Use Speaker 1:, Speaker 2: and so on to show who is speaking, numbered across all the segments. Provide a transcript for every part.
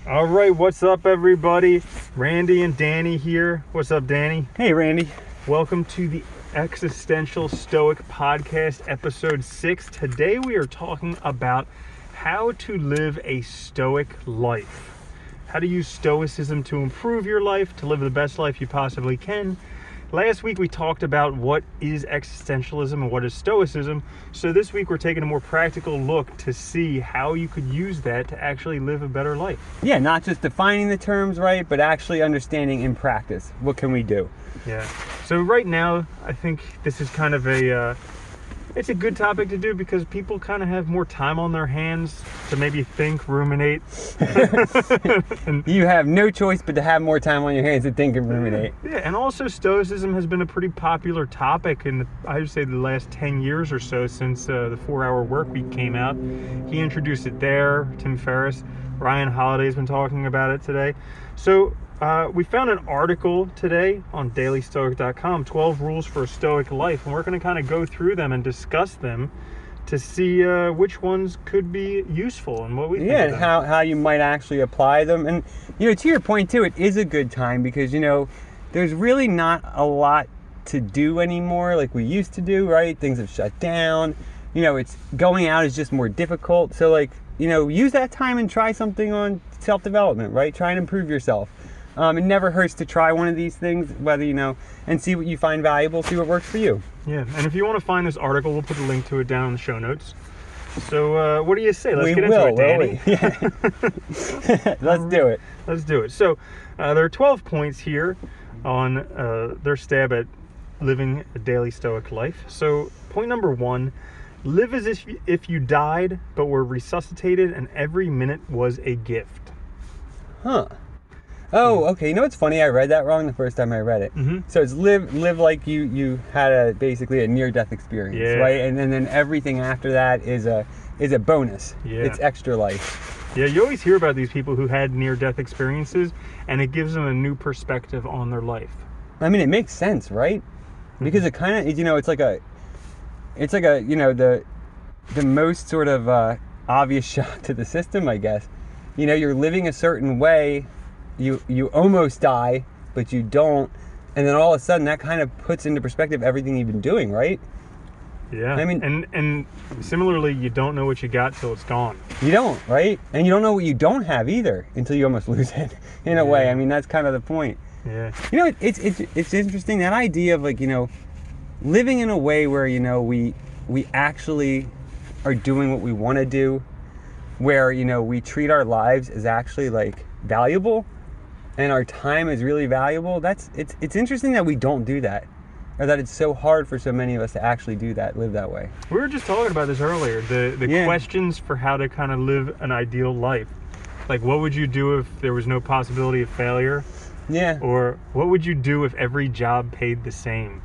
Speaker 1: All right, what's up, everybody? Randy and Danny here. What's up, Danny?
Speaker 2: Hey, Randy.
Speaker 1: Welcome to the Existential Stoic Podcast, episode 6. Today we are talking about how to live a stoic life. How to use stoicism to improve your life, to live the best life you possibly can. Last week we talked about what is existentialism and what is stoicism. So this week we're taking a more practical look to see how you could use that to actually live a better life.
Speaker 2: Yeah, not just defining the terms right, but actually understanding in practice. What can we do?
Speaker 1: Yeah. So right now, I think this is kind of it's a good topic to do because people kind of have more time on their hands to maybe think, ruminate.
Speaker 2: You have no choice but to have more time on your hands to think and ruminate.
Speaker 1: Yeah, and also Stoicism has been a pretty popular topic in, I would say, the last 10 years or so since the 4-Hour Workweek came out. He introduced it there, Tim Ferriss. Ryan Holiday's been talking about it today. So we found an article today on dailystoic.com, 12 rules for a stoic life, and we're going to kind of go through them and discuss them to see which ones could be useful and what we think
Speaker 2: Yeah,
Speaker 1: of
Speaker 2: and
Speaker 1: them.
Speaker 2: how you might actually apply them. And, to your point, too, it is a good time because, there's really not a lot to do anymore like we used to do, right? Things have shut down. It's going out is just more difficult. So, use that time and try something on self-development, right? Try and improve yourself. It never hurts to try one of these things, whether, and see what you find valuable, see what works for you.
Speaker 1: Yeah, and if you want to find this article, we'll put the link to it down in the show notes. So what do you say? Let's get into it, Danny.
Speaker 2: Yeah. Let's do it.
Speaker 1: Let's do it. So there are 12 points here on their stab at living a daily stoic life. So point number 1, live as if you died but were resuscitated and every minute was a gift.
Speaker 2: Huh. Oh, okay. It's funny. I read that wrong the first time I read it.
Speaker 1: Mm-hmm.
Speaker 2: So it's live like you had basically a near-death experience,
Speaker 1: Yeah.
Speaker 2: right? And then everything after that is a bonus.
Speaker 1: Yeah.
Speaker 2: It's extra life.
Speaker 1: Yeah, you always hear about these people who had near-death experiences, and it gives them a new perspective on their life.
Speaker 2: I mean, it makes sense, right? Because it kind of, it's like a, the most sort of obvious shock to the system, I guess. You're living a certain way. You almost die, but you don't, and then all of a sudden that kind of puts into perspective everything you've been doing, right?
Speaker 1: Yeah,
Speaker 2: I mean,
Speaker 1: and similarly, you don't know what you got till it's gone.
Speaker 2: You don't, right? And you don't know what you don't have either until you almost lose it. In a way, I mean, that's kind of the point.
Speaker 1: Yeah.
Speaker 2: It's interesting, that idea of living in a way where we actually are doing what we want to do, where we treat our lives as actually valuable. And our time is really valuable. It's interesting that we don't do that, or that it's so hard for so many of us to actually do that, live that way.
Speaker 1: We were just talking about this earlier. The questions for how to kind of live an ideal life. Like, what would you do if there was no possibility of failure?
Speaker 2: Yeah.
Speaker 1: Or what would you do if every job paid the same?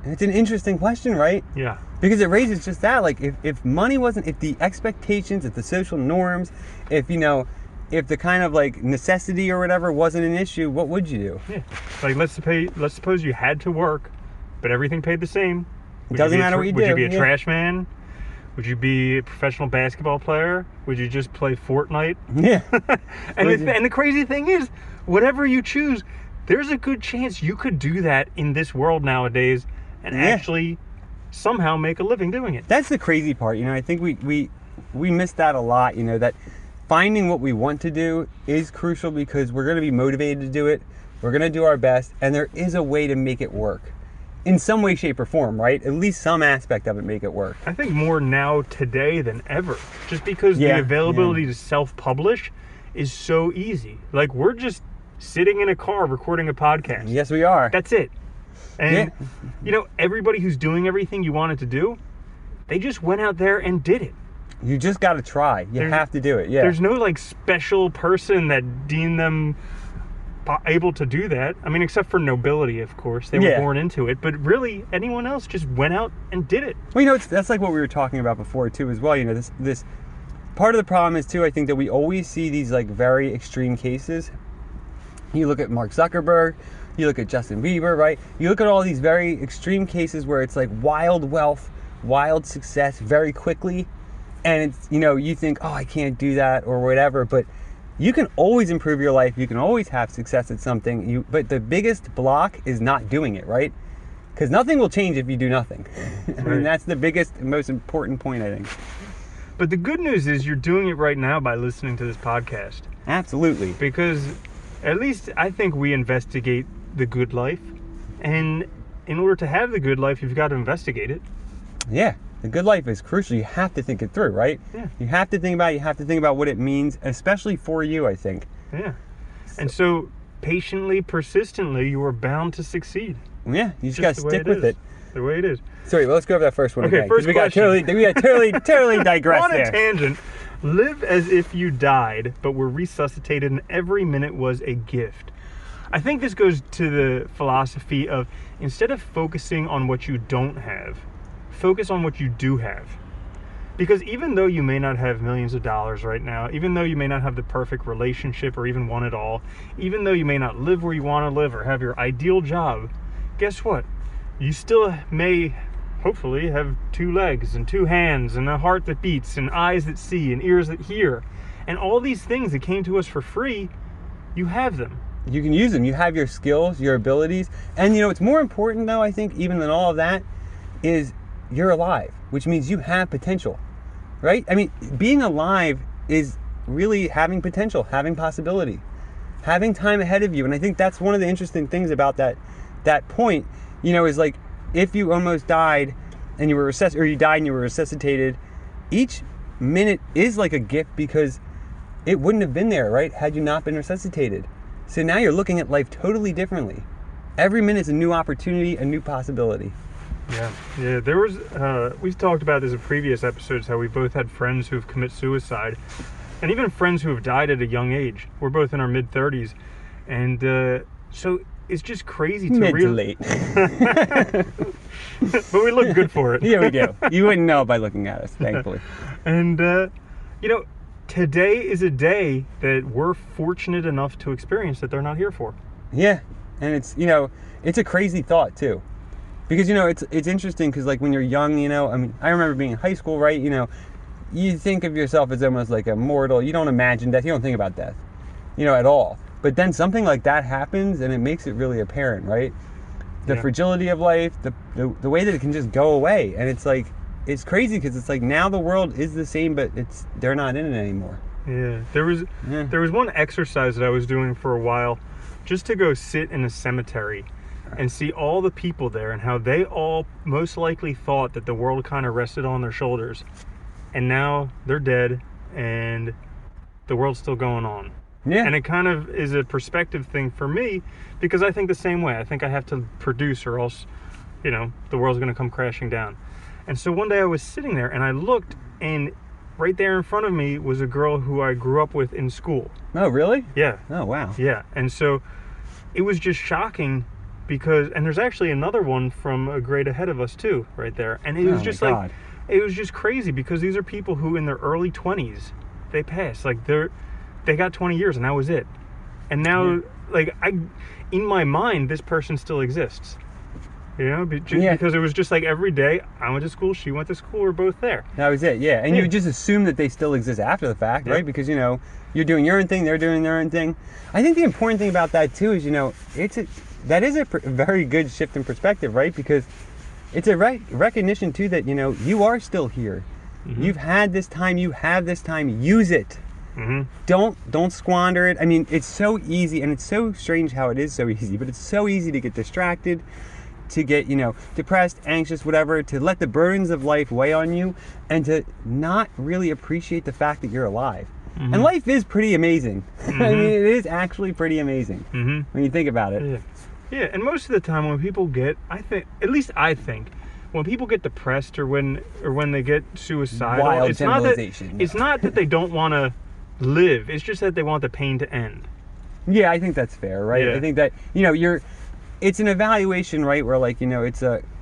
Speaker 2: It's an interesting question, right?
Speaker 1: Yeah.
Speaker 2: Because it raises just that, if money wasn't, if the expectations, if the social norms, if the kind of necessity or whatever wasn't an issue, what would you do?
Speaker 1: Yeah. Like, let's suppose you had to work, but everything paid the same.
Speaker 2: It doesn't matter what you do.
Speaker 1: Would you be a trash man? Would you be a professional basketball player? Would you just play Fortnite?
Speaker 2: Yeah.
Speaker 1: And the crazy thing is, whatever you choose, there's a good chance you could do that in this world nowadays and actually somehow make a living doing it.
Speaker 2: That's the crazy part. I think we miss that a lot, that finding what we want to do is crucial because we're going to be motivated to do it. We're going to do our best, and there is a way to make it work. In some way, shape, or form, right? At least some aspect of it make it work.
Speaker 1: I think more now today than ever. Just because the availability to self-publish is so easy. Like, we're just sitting in a car recording a podcast.
Speaker 2: Yes, we are.
Speaker 1: That's it. And, everybody who's doing everything you wanted to do, they just went out there and did it.
Speaker 2: You just got to try. You have to do it. Yeah.
Speaker 1: There's no special person that deemed them able to do that. I mean, except for nobility, of course. They were born into it. But really, anyone else just went out and did it.
Speaker 2: Well, that's like what we were talking about before, too, as well. This part of the problem is, too, I think that we always see these, very extreme cases. You look at Mark Zuckerberg, you look at Justin Bieber, right? You look at all these very extreme cases where it's wild wealth, wild success very quickly. And it's, you think, oh, I can't do that or whatever. But you can always improve your life. You can always have success at something. But the biggest block is not doing it, right? Because nothing will change if you do nothing. I mean, that's the biggest and most important point, I think.
Speaker 1: But the good news is you're doing it right now by listening to this podcast.
Speaker 2: Absolutely.
Speaker 1: Because at least I think we investigate the good life. And in order to have the good life, you've got to investigate it.
Speaker 2: Yeah. The good life is crucial. You have to think it through, right?
Speaker 1: Yeah.
Speaker 2: You have to think about it. You have to think about what it means, especially for you, I think.
Speaker 1: Yeah. And so patiently, persistently, you are bound to succeed.
Speaker 2: Yeah. You just got to stick with it.
Speaker 1: The way it is.
Speaker 2: Sorry, well, let's go over that first one
Speaker 1: Okay,
Speaker 2: again.
Speaker 1: first
Speaker 2: we got
Speaker 1: question.
Speaker 2: totally digressed
Speaker 1: On
Speaker 2: there.
Speaker 1: a tangent. Live as if you died, but were resuscitated, and every minute was a gift. I think this goes to the philosophy of instead of focusing on what you don't have, focus on what you do have. Because even though you may not have millions of dollars right now, even though you may not have the perfect relationship or even want it all, even though you may not live where you want to live or have your ideal job, guess what? You still may, hopefully, have 2 legs and 2 hands and a heart that beats and eyes that see and ears that hear. And all these things that came to us for free, you have them.
Speaker 2: You can use them. You have your skills, your abilities. And, it's more important, though, I think, even than all of that, is you're alive, which means you have potential, right? I mean, being alive is really having potential, having possibility, having time ahead of you. And I think that's one of the interesting things about that point, is like, if you almost died and you were you died and you were resuscitated, each minute is like a gift because it wouldn't have been there, right, had you not been resuscitated. So now you're looking at life totally differently. Every minute is a new opportunity, a new possibility.
Speaker 1: Yeah. There was, we've talked about this in previous episodes, how we both had friends who've committed suicide, and even friends who have died at a young age. We're both in our mid-30s. And so it's just crazy to
Speaker 2: Late.
Speaker 1: But we look good for it.
Speaker 2: Here we go. You wouldn't know by looking at us, thankfully.
Speaker 1: And, today is a day that we're fortunate enough to experience that they're not here for.
Speaker 2: Yeah. And it's, it's a crazy thought, too. Because, it's interesting because, like, when you're young, I mean, I remember being in high school, right? You think of yourself as almost like a mortal. You don't imagine death. You don't think about death, at all. But then something like that happens and it makes it really apparent, right? The fragility of life, the way that it can just go away. And it's like, it's crazy because it's like now the world is the same, but they're not in it anymore.
Speaker 1: Yeah. There was one exercise that I was doing for a while just to go sit in a cemetery and see all the people there and how they all most likely thought that the world kind of rested on their shoulders. And now they're dead and the world's still going on.
Speaker 2: Yeah.
Speaker 1: And it kind of is a perspective thing for me because I think the same way. I think I have to produce or else, the world's going to come crashing down. And so one day I was sitting there and I looked and right there in front of me was a girl who I grew up with in school.
Speaker 2: Oh, really?
Speaker 1: Yeah.
Speaker 2: Oh, wow.
Speaker 1: Yeah. And so it was just shocking because, and there's actually another one from a grade ahead of us too, right there. And it was just like, it was just crazy because these are people who in their early 20s, they passed. Like they got 20 years and that was it. And now, in my mind, this person still exists. Because it was just like every day, I went to school, she went to school, we're both there.
Speaker 2: That was it, yeah. And you just assume that they still exist after the fact, right? Because, you're doing your own thing, they're doing their own thing. I think the important thing about that, too, is, that is a very good shift in perspective, right? Because it's a recognition, too, that, you are still here. Mm-hmm. You've had this time, you have this time, use it. Mm-hmm. Don't squander it. I mean, it's so easy, and it's so strange how it is so easy, but it's so easy to get distracted, to get, depressed, anxious, whatever, to let the burdens of life weigh on you and to not really appreciate the fact that you're alive. Mm-hmm. And life is pretty amazing. Mm-hmm. I mean, it is actually pretty amazing when you think about it.
Speaker 1: Yeah, and most of the time when people get, I think, when people get depressed or when they get suicidal,
Speaker 2: Wild
Speaker 1: it's
Speaker 2: generalization.
Speaker 1: It's not that they don't want to live. It's just that they want the pain to end.
Speaker 2: Yeah, I think that's fair, right?
Speaker 1: Yeah.
Speaker 2: I think that, it's an evaluation, right? Where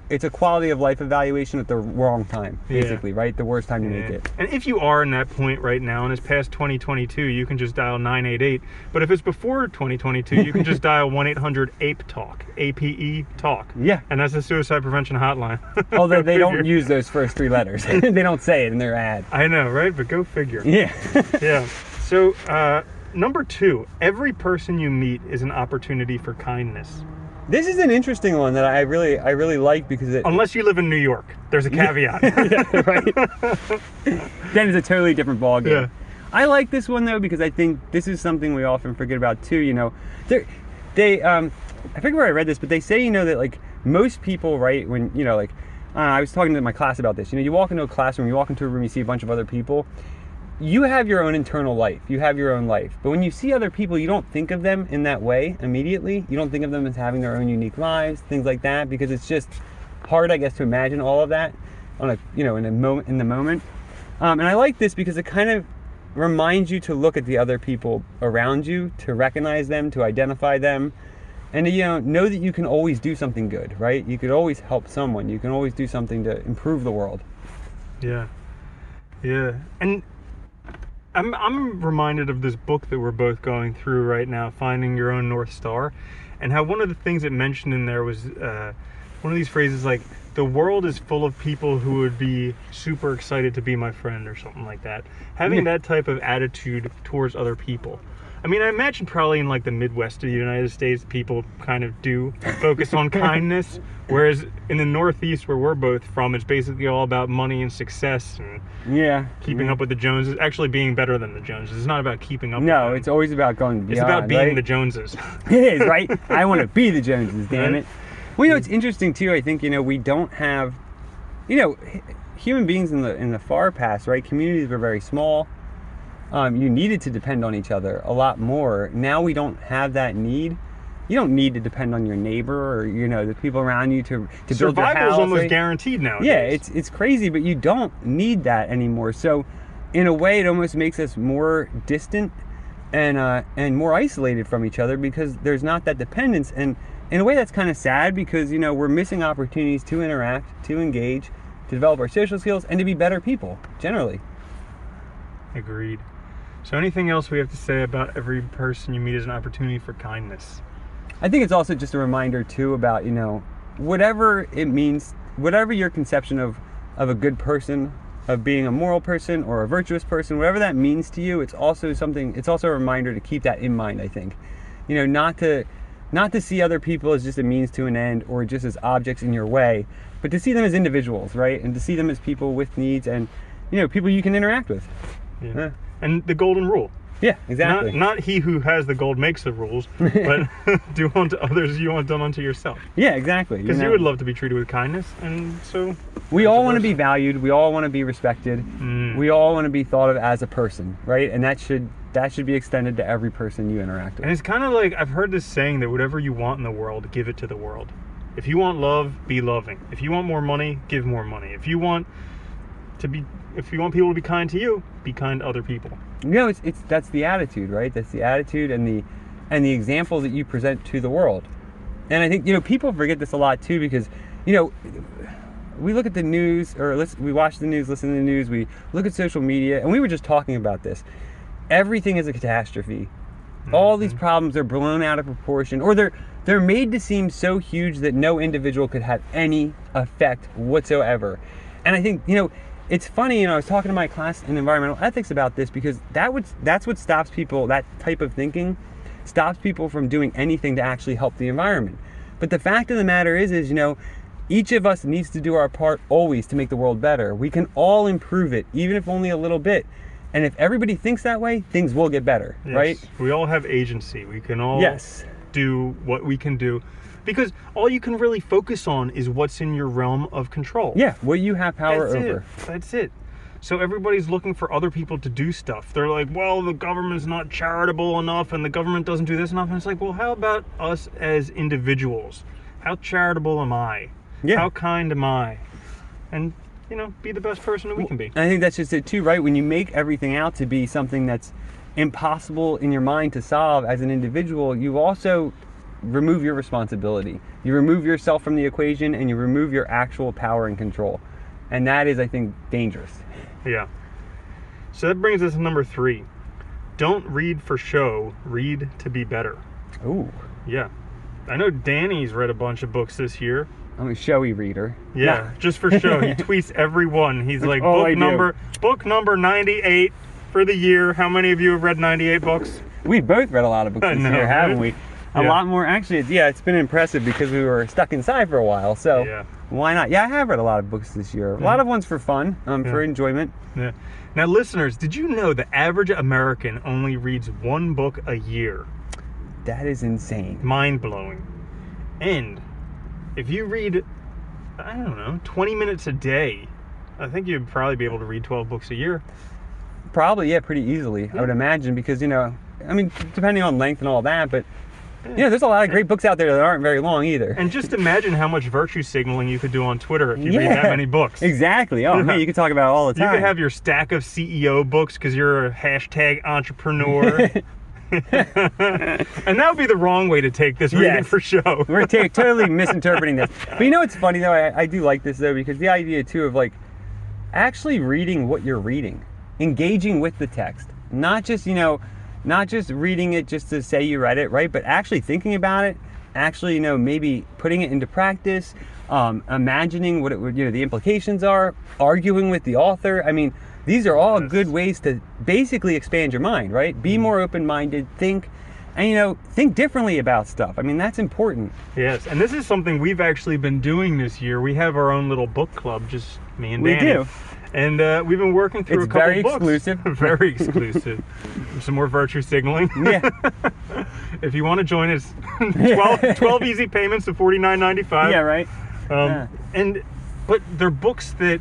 Speaker 2: it's a quality of life evaluation at the wrong time, basically, right? The worst time to make it.
Speaker 1: And if you are in that point right now and it's past 2022, you can just dial 988. But if it's before 2022, you can just dial 1-800-APE-TALK, APE TALK.
Speaker 2: Yeah.
Speaker 1: And that's the suicide prevention hotline.
Speaker 2: Although they don't use those first 3 letters. They don't say it in their ad.
Speaker 1: I know, right? But go figure.
Speaker 2: Yeah.
Speaker 1: Yeah. So number 2, every person you meet is an opportunity for kindness.
Speaker 2: This is an interesting one that I really like because it...
Speaker 1: Unless you live in New York. There's a caveat.
Speaker 2: Yeah, right. Then it's a totally different ballgame.
Speaker 1: Yeah.
Speaker 2: I like this one, though, because I think this is something we often forget about, too. You know, I forget where I read this, but they say, you know, that, like, most people, right, when, you know, like, I was talking to my class about this. You know, you walk into a classroom, you walk into a room, you see a bunch of other people. You have your own internal life. You have your own life. But when you see other people, you don't think of them in that way immediately. You don't think of them as having their own unique lives, things like that, because it's just hard, I guess, to imagine all of that on a, you know, in the moment. And I like this because it kind of reminds you to look at the other people around you, to recognize them, to identify them, and to, you know that you can always do something good, right? You could always help someone. You can always do something to improve the world.
Speaker 1: Yeah. Yeah. And I'm reminded of this book that we're both going through right now, Finding Your Own North Star, and how one of the things it mentioned in there was one of these phrases like, the world is full of people who would be super excited to be my friend, or something like that. Having that type of attitude towards other people. I mean, I imagine probably in like the Midwest of the United States, people kind of do focus on kindness, whereas in the Northeast, where we're both from, it's basically all about money and success and keeping up with the Joneses, actually being better than the Joneses. It's not about keeping up with them.
Speaker 2: It's always about going beyond.
Speaker 1: It's about being
Speaker 2: right?
Speaker 1: the Joneses.
Speaker 2: It is, right? I want to be the Joneses, damn
Speaker 1: Right?
Speaker 2: it. Well, you know, it's interesting, too. I think, you know, we don't have, you know, human beings in the far past, right? Communities were very small. You needed to depend on each other a lot more. Now we don't have that need. You don't need to depend on your neighbor or, you know, the people around you to build your house.
Speaker 1: Survival is almost
Speaker 2: right?
Speaker 1: guaranteed nowadays.
Speaker 2: Yeah, it's crazy, but you don't need that anymore. So, in a way, it almost makes us more distant and more isolated from each other because there's not that dependence. And in a way, that's kind of sad because, you know, we're missing opportunities to interact, to engage, to develop our social skills, and to be better people, generally.
Speaker 1: Agreed. So anything else we have to say about every person you meet as an opportunity for kindness?
Speaker 2: I think it's also just a reminder, too, about, you know, whatever it means, whatever your conception of a good person, of being a moral person or a virtuous person, whatever that means to you, it's also a reminder to keep that in mind, I think. You know, not to see other people as just a means to an end or just as objects in your way, but to see them as individuals, right? And to see them as people with needs and, you know, people you can interact with.
Speaker 1: Yeah. And the golden rule.
Speaker 2: Yeah, exactly.
Speaker 1: Not he who has the gold makes the rules, but do unto others you want done unto yourself.
Speaker 2: Yeah, exactly.
Speaker 1: Because you would love to be treated with kindness, and so...
Speaker 2: We all want to be valued. We all want to be respected. We all want to be thought of as a person, right? And that should be extended to every person you interact with.
Speaker 1: And it's kind of like, I've heard this saying that whatever you want in the world, give it to the world. If you want love, be loving. If you want more money, give more money. If you want people to be kind to you, be kind to other people.
Speaker 2: You know, that's the attitude, right? That's the attitude and the example that you present to the world. And I think, you know, people forget this a lot too because, you know, we look at the news, we watch the news, listen to the news, we look at social media, and we were just talking about this. Everything is a catastrophe. All these problems are blown out of proportion, or they're made to seem so huge that no individual could have any effect whatsoever. And I think, you know, it's funny, you know, I was talking to my class in environmental ethics about this because that's what stops people, that type of thinking stops people from doing anything to actually help the environment. But the fact of the matter is, you know, each of us needs to do our part always to make the world better. We can all improve it, even if only a little bit. And if everybody thinks that way, things will get better, right?
Speaker 1: We all have agency. We can all do what we can do. Because all you can really focus on is what's in your realm of control.
Speaker 2: Yeah, what you have power over.
Speaker 1: That's it. So everybody's looking for other people to do stuff. They're like, well, the government's not charitable enough and the government doesn't do this enough. And it's like, well, how about us as individuals? How charitable am I?
Speaker 2: Yeah.
Speaker 1: How kind am I? And, you know, be the best person that we can be.
Speaker 2: I think that's just it too, right? When you make everything out to be something that's impossible in your mind to solve as an individual, you also remove your responsibility. You remove yourself from the equation and you remove your actual power and control. And that is, I think, dangerous.
Speaker 1: Yeah. So that brings us to number 3. Don't read for show, read to be better.
Speaker 2: Ooh.
Speaker 1: Yeah. I know Danny's read a bunch of books this year.
Speaker 2: I'm a showy reader.
Speaker 1: Yeah, just for show. He tweets every one. He's like, book number 98 for the year. How many of you have read 98 books?
Speaker 2: We've both read a lot of books this year, haven't we? A
Speaker 1: Yeah.
Speaker 2: lot more. Actually, it's been impressive because we were stuck inside for a while. So
Speaker 1: Yeah.
Speaker 2: why not? Yeah, I have read a lot of books this year. A lot of ones for fun, for enjoyment.
Speaker 1: Yeah. Now, listeners, did you know the average American only reads one book a year?
Speaker 2: That is insane.
Speaker 1: Mind-blowing. And if you read, I don't know, 20 minutes a day, I think you'd probably be able to read 12 books a year.
Speaker 2: Probably, yeah, pretty easily, I would imagine, because, I mean, depending on length and all that, but, there's a lot of great books out there that aren't very long either.
Speaker 1: And just imagine how much virtue signaling you could do on Twitter if you read that many books.
Speaker 2: Exactly. Oh, man, you could talk about it all the time.
Speaker 1: You could have your stack of CEO books because you're a hashtag entrepreneur. And that would be the wrong way to take this reading for show.
Speaker 2: We're totally misinterpreting this. But you know what's funny, though? I do like this, though, because the idea, too, of, like, actually reading what you're reading. Engaging with the text. Not just, not just reading it just to say you read it, right? But actually thinking about it, actually, maybe putting it into practice, imagining what it would, the implications are, arguing with the author. I mean, these are all good ways to basically expand your mind, right? Be more open-minded, think, and, think differently about stuff. I mean, that's important.
Speaker 1: Yes, and this is something we've actually been doing this year. We have our own little book club, just me and Danny.
Speaker 2: We do.
Speaker 1: And we've been working through a couple books.
Speaker 2: Exclusive.
Speaker 1: Very exclusive. Some more virtue signaling.
Speaker 2: Yeah.
Speaker 1: If you want to join us, 12 easy payments of $49.95.
Speaker 2: Yeah, right.
Speaker 1: But they're books that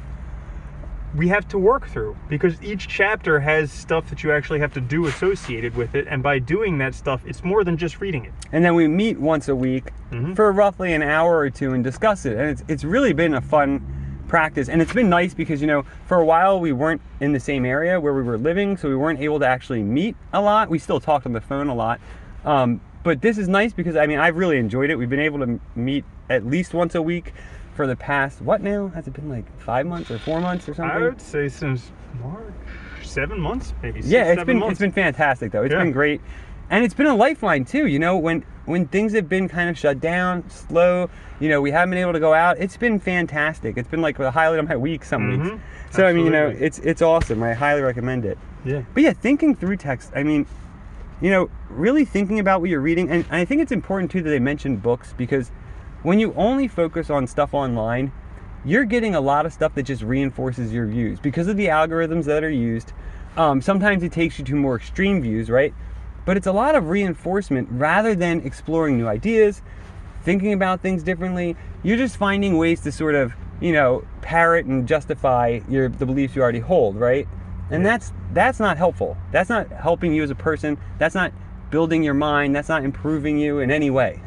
Speaker 1: we have to work through because each chapter has stuff that you actually have to do associated with it. And by doing that stuff, it's more than just reading it.
Speaker 2: And then we meet once a week for roughly an hour or two and discuss it. And it's really been a fun practice, and it's been nice because for a while we weren't in the same area where we were living, so we weren't able to actually meet a lot. We still talked on the phone a lot, but this is nice because I've really enjoyed it. We've been able to meet at least once a week for the past, what now? Has it been like 5 months or 4 months or something?
Speaker 1: I would say since March, 7 months maybe.
Speaker 2: It's been fantastic though. It's been great. And it's been a lifeline too, when things have been kind of shut down, slow, we haven't been able to go out. It's been fantastic. It's been like a highlight of my week some weeks. So
Speaker 1: Absolutely.
Speaker 2: it's awesome. I highly recommend it.
Speaker 1: Yeah.
Speaker 2: But yeah, thinking through text, really thinking about what you're reading, and I think it's important too that they mention books, because when you only focus on stuff online, you're getting a lot of stuff that just reinforces your views because of the algorithms that are used. Sometimes it takes you to more extreme views, right? But it's a lot of reinforcement rather than exploring new ideas, thinking about things differently. You're just finding ways to sort of, parrot and justify the beliefs you already hold, right? And that's not helpful. That's not helping you as a person. That's not building your mind. That's not improving you in any way.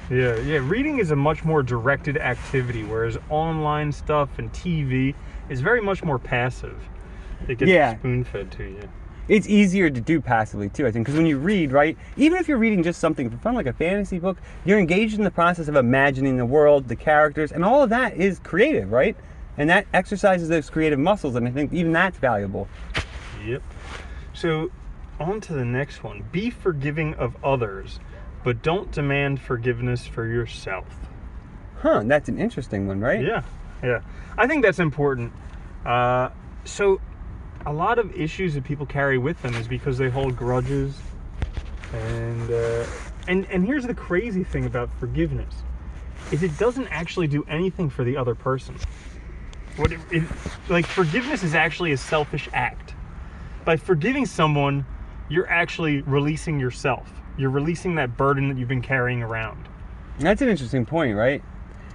Speaker 1: Yeah. Reading is a much more directed activity, whereas online stuff and TV is very much more passive. It gets spoon-fed to you.
Speaker 2: It's easier to do passively too, I think, because when you read, right, even if you're reading just something for fun, like a fantasy book, you're engaged in the process of imagining the world, the characters, and all of that is creative, right? And that exercises those creative muscles, and I think even that's valuable.
Speaker 1: Yep. So, on to the next one. Be forgiving of others, but don't demand forgiveness for yourself.
Speaker 2: Huh, that's an interesting one, right?
Speaker 1: Yeah. I think that's important. So, a lot of issues that people carry with them is because they hold grudges, and here's the crazy thing about forgiveness is it doesn't actually do anything for the other person. Forgiveness is actually a selfish act. By forgiving someone, you're actually releasing yourself. You're releasing that burden that you've been carrying around.
Speaker 2: That's an interesting point, right?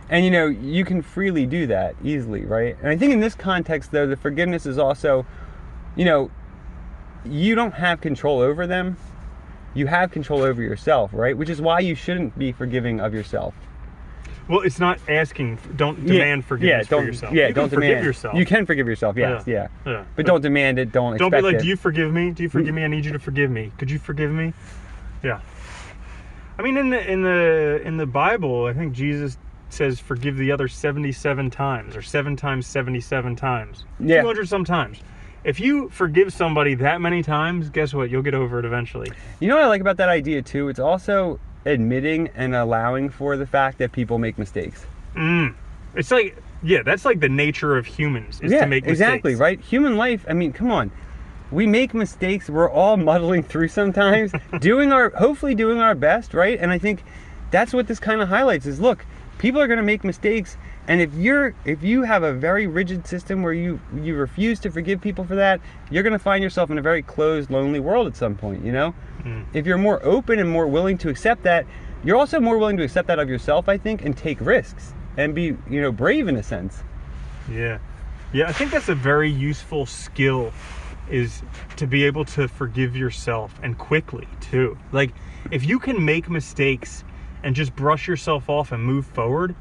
Speaker 2: And you can freely do that easily, right? And I think in this context, though, the forgiveness is also, you don't have control over them. You have control over yourself, right? Which is why you shouldn't be forgiving of yourself.
Speaker 1: Well, it's not asking, don't demand forgiveness for yourself.
Speaker 2: Yeah,
Speaker 1: you
Speaker 2: don't
Speaker 1: can
Speaker 2: demand.
Speaker 1: Forgive yourself.
Speaker 2: You can forgive yourself, yes, yeah. But don't demand it, don't expect it.
Speaker 1: Don't be like, do you forgive me? Do you forgive me? I need you to forgive me. Could you forgive me? Yeah. I mean, in the Bible, I think Jesus says forgive the other 77 times, or 7 times 77 times.
Speaker 2: Yeah.
Speaker 1: 200 sometimes. If you forgive somebody that many times, guess what? You'll get over it eventually.
Speaker 2: You know what I like about that idea, too? It's also admitting and allowing for the fact that people make mistakes.
Speaker 1: It's like, that's like the nature of humans, is to make mistakes.
Speaker 2: Exactly, right? Human life, I mean, come on. we make mistakes. We're all muddling through sometimes, hopefully doing our best, right? And I think that's what this kind of highlights is, look, people are going to make mistakes. And if you have a very rigid system where you refuse to forgive people for that, you're going to find yourself in a very closed, lonely world at some point, you know? If you're more open and more willing to accept that, you're also more willing to accept that of yourself, I think, and take risks and be, you know, brave in a sense.
Speaker 1: Yeah. Yeah, I think that's a very useful skill, is to be able to forgive yourself, and quickly too. Like, if you can make mistakes and just brush yourself off and move forward,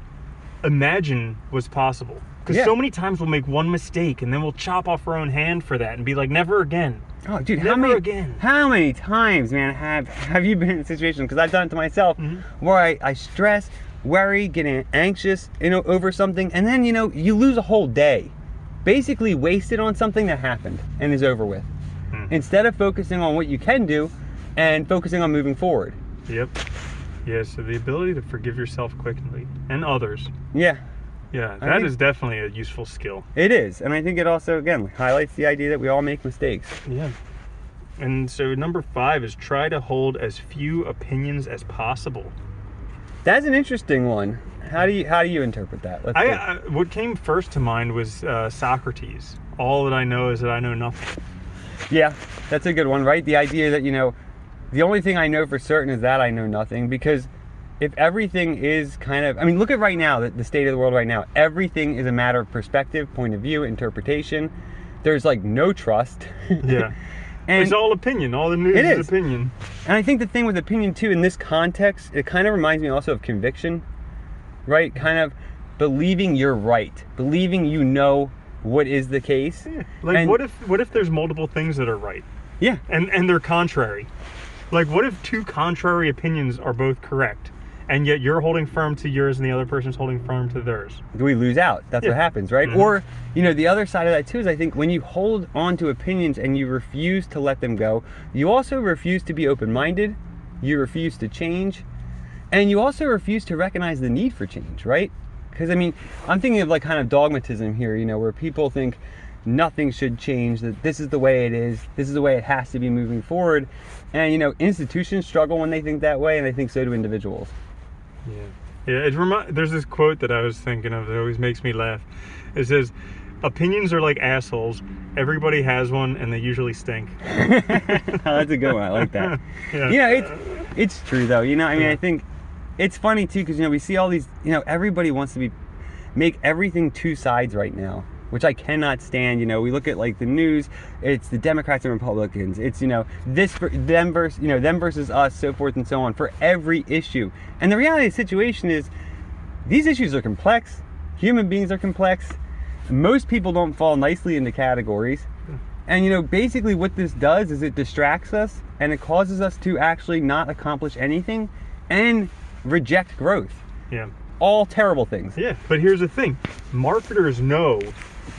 Speaker 1: imagine what's possible. Because so many times we'll make one mistake and then we'll chop off our own hand for that and be like, never again.
Speaker 2: Oh, dude,
Speaker 1: Never again.
Speaker 2: How many times, man, have you been in a situation, because I've done it to myself, where I stress, worry, getting anxious, you know, over something, and then, you know, you lose a whole day, basically wasted on something that happened and is over with, instead of focusing on what you can do and focusing on moving forward.
Speaker 1: Yep. Yeah, so the ability to forgive yourself quickly, and others.
Speaker 2: Yeah.
Speaker 1: Yeah, that is definitely a useful skill.
Speaker 2: It is, and I think it also, again, highlights the idea that we all make mistakes.
Speaker 1: Yeah. And so number 5 is try to hold as few opinions as possible.
Speaker 2: That's an interesting one. How do you interpret that?
Speaker 1: What came first to mind was Socrates. All that I know is that I know nothing.
Speaker 2: Yeah, that's a good one, right? The idea that, you know, the only thing I know for certain is that I know nothing, because if everything is kind of, I mean, look at right now, the state of the world right now. Everything is a matter of perspective, point of view, interpretation. There's like no trust.
Speaker 1: Yeah. And it's all opinion. All the news is opinion.
Speaker 2: And I think the thing with opinion too, in this context, it kind of reminds me also of conviction, right? Kind of believing you're right, believing you know what is the case.
Speaker 1: Yeah. Like, what if there's multiple things that are right?
Speaker 2: Yeah.
Speaker 1: And they're contrary. Like, what if 2 contrary opinions are both correct, and yet you're holding firm to yours and the other person's holding firm to theirs?
Speaker 2: We lose out. That's what happens, right? Or, you know, the other side of that too is, I think, when you hold on to opinions and you refuse to let them go, you also refuse to be open-minded, you refuse to change, and you also refuse to recognize the need for change, right? Because, I mean, I'm thinking of like kind of dogmatism here, you know, where people think nothing should change, that this is the way it is, this is the way it has to be moving forward. And, you know, institutions struggle when they think that way, and I think so do individuals.
Speaker 1: Yeah. There's this quote that I was thinking of that always makes me laugh. It says, opinions are like assholes. Everybody has one, and they usually stink.
Speaker 2: That's a good one. I like that.
Speaker 1: Yeah.
Speaker 2: You know, it's true, though. You know, I mean, I think it's funny, too, because, you know, we see all these, you know, everybody wants to make everything 2 sides right now, which I cannot stand. You know, we look at like the news, it's the Democrats and Republicans, it's, you know, them versus us, so forth and so on, for every issue. And the reality of the situation is, these issues are complex. Human beings are complex. Most people don't fall nicely into categories. And, you know, basically what this does is it distracts us, and it causes us to actually not accomplish anything and reject growth.
Speaker 1: Yeah.
Speaker 2: All terrible things.
Speaker 1: Yeah, but here's the thing. Marketers know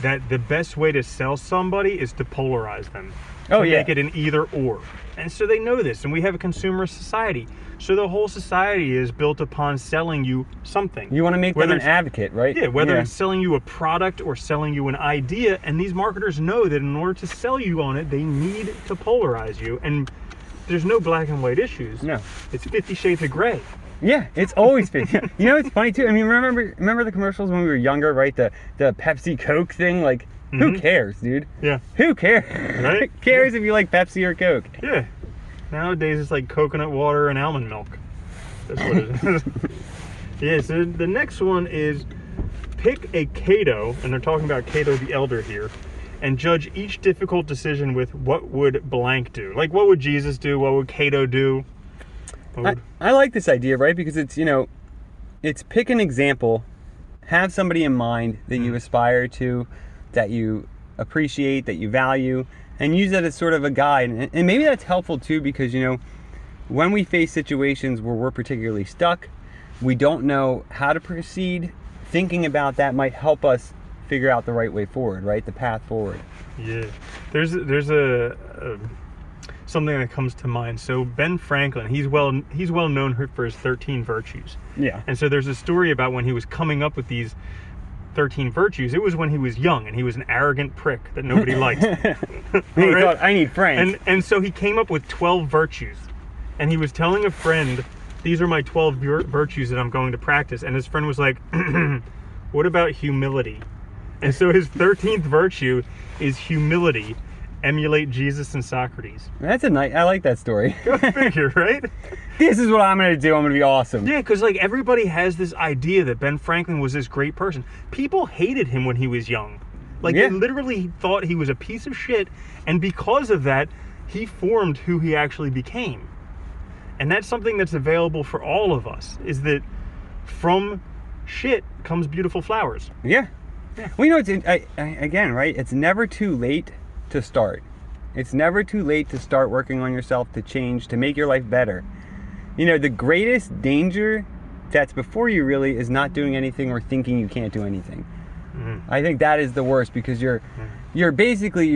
Speaker 1: that the best way to sell somebody is to polarize them. Make it an either or. And so they know this, and we have a consumer society. So the whole society is built upon selling you something.
Speaker 2: You want to make them an advocate, right?
Speaker 1: Yeah, whether it's selling you a product or selling you an idea, and these marketers know that in order to sell you on it, they need to polarize you. And there's no black and white issues.
Speaker 2: No.
Speaker 1: It's 50 Shades of Gray.
Speaker 2: Yeah, it's always been. You know, it's funny too. I mean, remember the commercials when we were younger, right? The Pepsi Coke thing. Like, who cares, dude? Yeah. Who cares?
Speaker 1: Right?
Speaker 2: Who cares if you like Pepsi or Coke?
Speaker 1: Yeah. Nowadays it's like coconut water and almond milk. That's what it is. Yeah. So the next one is pick a Cato, and they're talking about Cato the Elder here, and judge each difficult decision with what would blank do. Like, what would Jesus do? What would Cato do?
Speaker 2: I like this idea, right? Because it's, you know, it's pick an example, have somebody in mind that you aspire to, that you appreciate, that you value, and use that as sort of a guide. And maybe that's helpful too, because, you know, when we face situations where we're particularly stuck, we don't know how to proceed, thinking about that might help us figure out the right way forward, right? The path forward.
Speaker 1: Yeah. There's a something that comes to mind. So Ben Franklin, he's well known for his 13 virtues.
Speaker 2: Yeah.
Speaker 1: And so there's a story about when he was coming up with 13 virtues, it was when he was young and he was an arrogant prick that nobody liked.
Speaker 2: He
Speaker 1: Right?
Speaker 2: thought, I need friends.
Speaker 1: And so he came up with 12 virtues. And he was telling a friend, these are my 12 virtues that I'm going to practice. And his friend was like, what about humility? And so his 13th virtue is humility. Emulate Jesus and Socrates.
Speaker 2: That's a nice. I like that story.
Speaker 1: Go figure, right?
Speaker 2: This is what I'm going to do. I'm going to be awesome.
Speaker 1: Yeah, because like everybody has this idea that Ben Franklin was this great person. People hated him when he was young. Like
Speaker 2: Yeah.
Speaker 1: they literally thought he was a piece of shit. And because of that, he formed who he actually became. And that's something that's available for all of us, is that from shit comes beautiful flowers.
Speaker 2: Yeah.
Speaker 1: Yeah.
Speaker 2: Well, you know, again, right? It's never too late to start. It's never too late to start working on yourself, to change, to make your life better. You know, the greatest danger that's before you really is not doing anything or thinking you can't do anything.
Speaker 1: Mm-hmm.
Speaker 2: I think that is the worst, because you're basically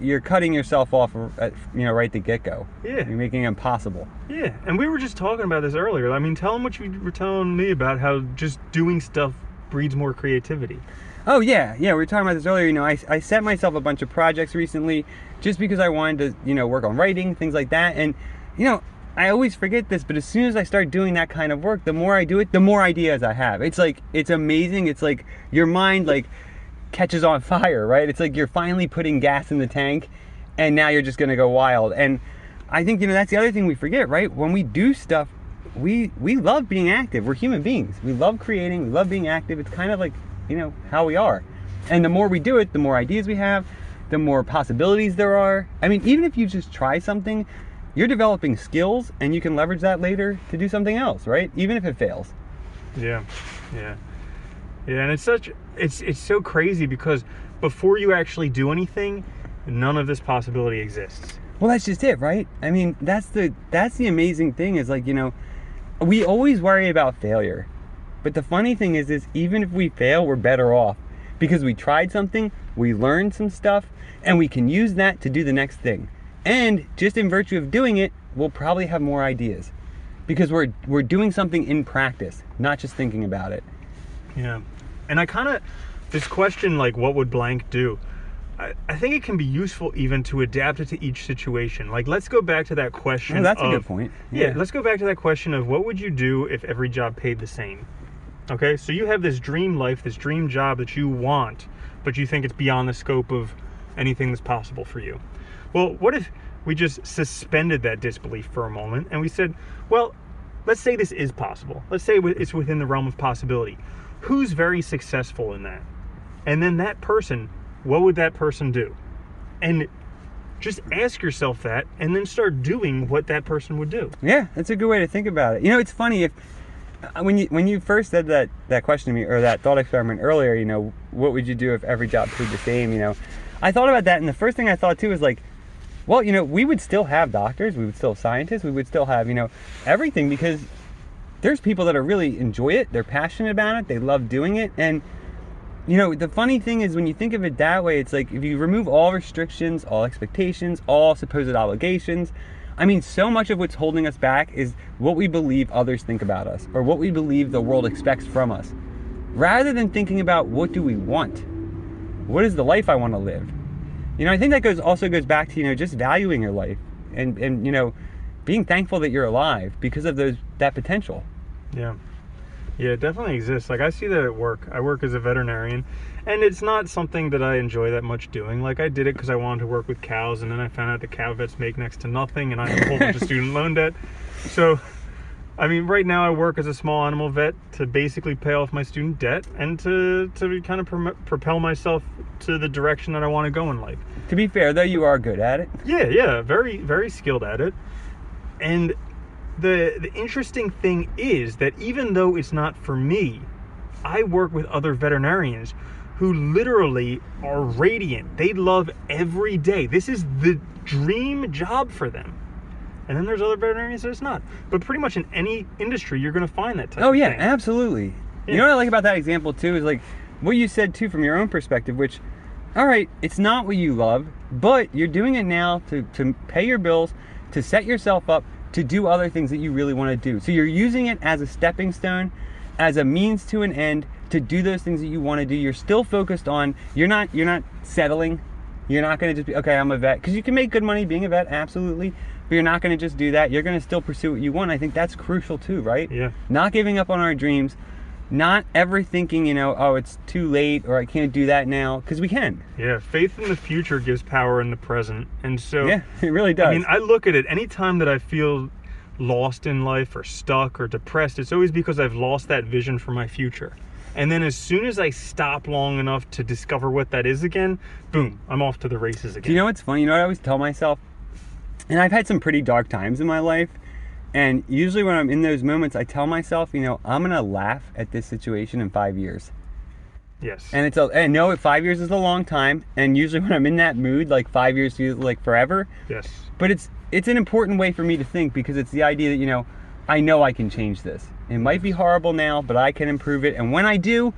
Speaker 2: you're cutting yourself off, right at the get-go.
Speaker 1: Yeah.
Speaker 2: You're making it impossible.
Speaker 1: Yeah, and we were just talking about this earlier. I mean, tell them what you were telling me about how just doing stuff breeds more creativity.
Speaker 2: Oh, yeah. We were talking about this earlier. You know, I set myself a bunch of projects recently just because I wanted to, work on writing, things like that. And, I always forget this, but as soon as I start doing that kind of work, the more I do it, the more ideas I have. It's like, it's amazing. It's like your mind, catches on fire, right? It's like you're finally putting gas in the tank, and now you're just going to go wild. And I think, that's the other thing we forget, right? When we do stuff, we love being active. We're human beings. We love creating. We love being active. It's kind of like, how we are. And the more we do it, the more ideas we have, the more possibilities there are. I mean, even if you just try something, you're developing skills, and you can leverage that later to do something else, right? Even if it fails.
Speaker 1: Yeah, and it's so crazy, because before you actually do anything, none of this possibility exists.
Speaker 2: Well, that's just it, right? I mean, that's the amazing thing is, we always worry about failure. But the funny thing is even if we fail, we're better off, because we tried something, we learned some stuff, and we can use that to do the next thing. And just in virtue of doing it, we'll probably have more ideas, because we're doing something in practice, not just thinking about it.
Speaker 1: Yeah. And this question, what would blank do? I think it can be useful even to adapt it to each situation. Let's go back to that question.
Speaker 2: Oh, that's a good point.
Speaker 1: Yeah, let's go back to that question of what would you do if every job paid the same? Okay, so you have this dream life, this dream job that you want, but you think it's beyond the scope of anything that's possible for you. Well, what if we just suspended that disbelief for a moment and we said, well, let's say this is possible. Let's say it's within the realm of possibility. Who's very successful in that? And then that person, what would that person do? And just ask yourself that, and then start doing what that person would do.
Speaker 2: Yeah, that's a good way to think about it. It's funny, when you first said that question to me, or that thought experiment earlier, what would you do if every job paid the same? I thought about that, and the first thing I thought too was well, we would still have doctors, we would still have scientists, we would still have, everything, because there's people that really enjoy it, they're passionate about it, they love doing it. And the funny thing is, when you think of it that way, it's like if you remove all restrictions, all expectations, all supposed obligations, I mean, so much of what's holding us back is what we believe others think about us, or what we believe the world expects from us, rather than thinking about what do we want? What is the life I want to live? I think that also goes back to, just valuing your life and being thankful that you're alive because of that potential.
Speaker 1: Yeah. Yeah, it definitely exists. I see that at work. I work as a veterinarian, and it's not something that I enjoy that much doing. I did it because I wanted to work with cows, and then I found out that cow vets make next to nothing, and I have a whole bunch of student loan debt. So, right now I work as a small animal vet to basically pay off my student debt and to kind of propel myself to the direction that I want to go in life.
Speaker 2: To be fair, though, you are good at it.
Speaker 1: Yeah, very, very skilled at it. And the interesting thing is that even though it's not for me, I work with other veterinarians who literally are radiant. They love every day. This is the dream job for them. And then there's other veterinarians that it's not. But pretty much in any industry, you're going to find that type of thing.
Speaker 2: Oh, yeah, absolutely. Yeah. You know what I like about that example, too, is what you said, too, from your own perspective, which, all right, it's not what you love, but you're doing it now to pay your bills, to set yourself up, to do other things that you really want to do. So you're using it as a stepping stone, as a means to an end, to do those things that you want to do. You're still focused on, you're not settling. You're not going to just be, okay, I'm a vet. Because you can make good money being a vet, absolutely. But you're not going to just do that. You're going to still pursue what you want. I think that's crucial too, right?
Speaker 1: Yeah.
Speaker 2: Not giving up on our dreams. Not ever thinking, oh, it's too late or I can't do that now. Because we can.
Speaker 1: Yeah. Faith in the future gives power in the present. And so...
Speaker 2: Yeah, it really does.
Speaker 1: I mean, I look at it, anytime that I feel lost in life or stuck or depressed, it's always because I've lost that vision for my future. And then as soon as I stop long enough to discover what that is again, boom, I'm off to the races again.
Speaker 2: Do you know what's funny? You know what I always tell myself? And I've had some pretty dark times in my life. And usually when I'm in those moments, I tell myself, I'm going to laugh at this situation in 5 years.
Speaker 1: Yes.
Speaker 2: And I know 5 years is a long time. And usually when I'm in that mood, like 5 years feels like forever.
Speaker 1: Yes.
Speaker 2: But it's an important way for me to think, because it's the idea that, I know I can change this. It might be horrible now, but I can improve it. And when I do,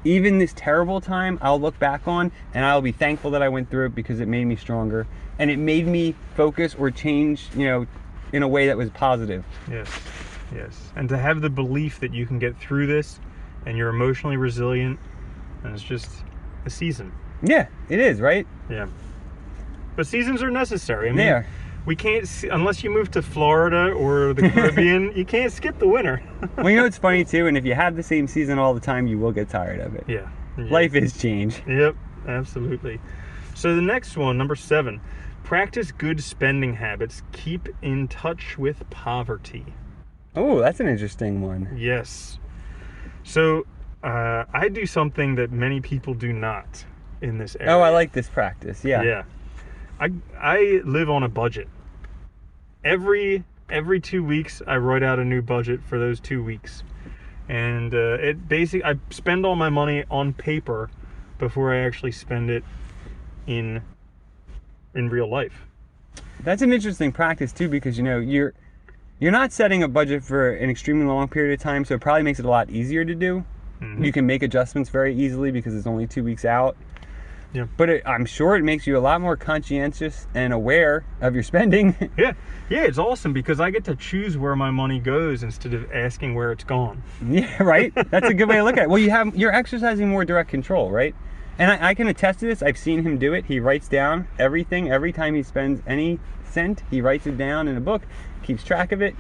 Speaker 2: even this terrible time, I'll look back on and I'll be thankful that I went through it, because it made me stronger and it made me focus or change, in a way that was positive.
Speaker 1: Yes. Yes. And to have the belief that you can get through this and you're emotionally resilient, and it's just a season.
Speaker 2: Yeah, it is, right?
Speaker 1: Yeah. But seasons are necessary. I mean,
Speaker 2: they are.
Speaker 1: We can't, unless you move to Florida or the Caribbean, you can't skip the winter.
Speaker 2: Well, it's funny too, and if you have the same season all the time, you will get tired of it.
Speaker 1: Yeah.
Speaker 2: Life is change.
Speaker 1: Yep, absolutely. So the next one, number 7, practice good spending habits. Keep in touch with poverty.
Speaker 2: Oh, that's an interesting one.
Speaker 1: Yes. So I do something that many people do not in this area.
Speaker 2: Oh, I like this practice. Yeah.
Speaker 1: Yeah. I live on a budget. Every 2 weeks, I write out a new budget for those 2 weeks. And I spend all my money on paper before I actually spend it in real life.
Speaker 2: That's an interesting practice too, because you're not setting a budget for an extremely long period of time, so it probably makes it a lot easier to do. Mm-hmm. You can make adjustments very easily because it's only 2 weeks out.
Speaker 1: Yeah.
Speaker 2: But I'm sure it makes you a lot more conscientious and aware of your spending.
Speaker 1: Yeah, it's awesome because I get to choose where my money goes instead of asking where it's gone.
Speaker 2: Yeah, right? That's a good way to look at it. Well, you're exercising more direct control, right? And I can attest to this. I've seen him do it. He writes down everything. Every time he spends any cent, he writes it down in a book, keeps track of it.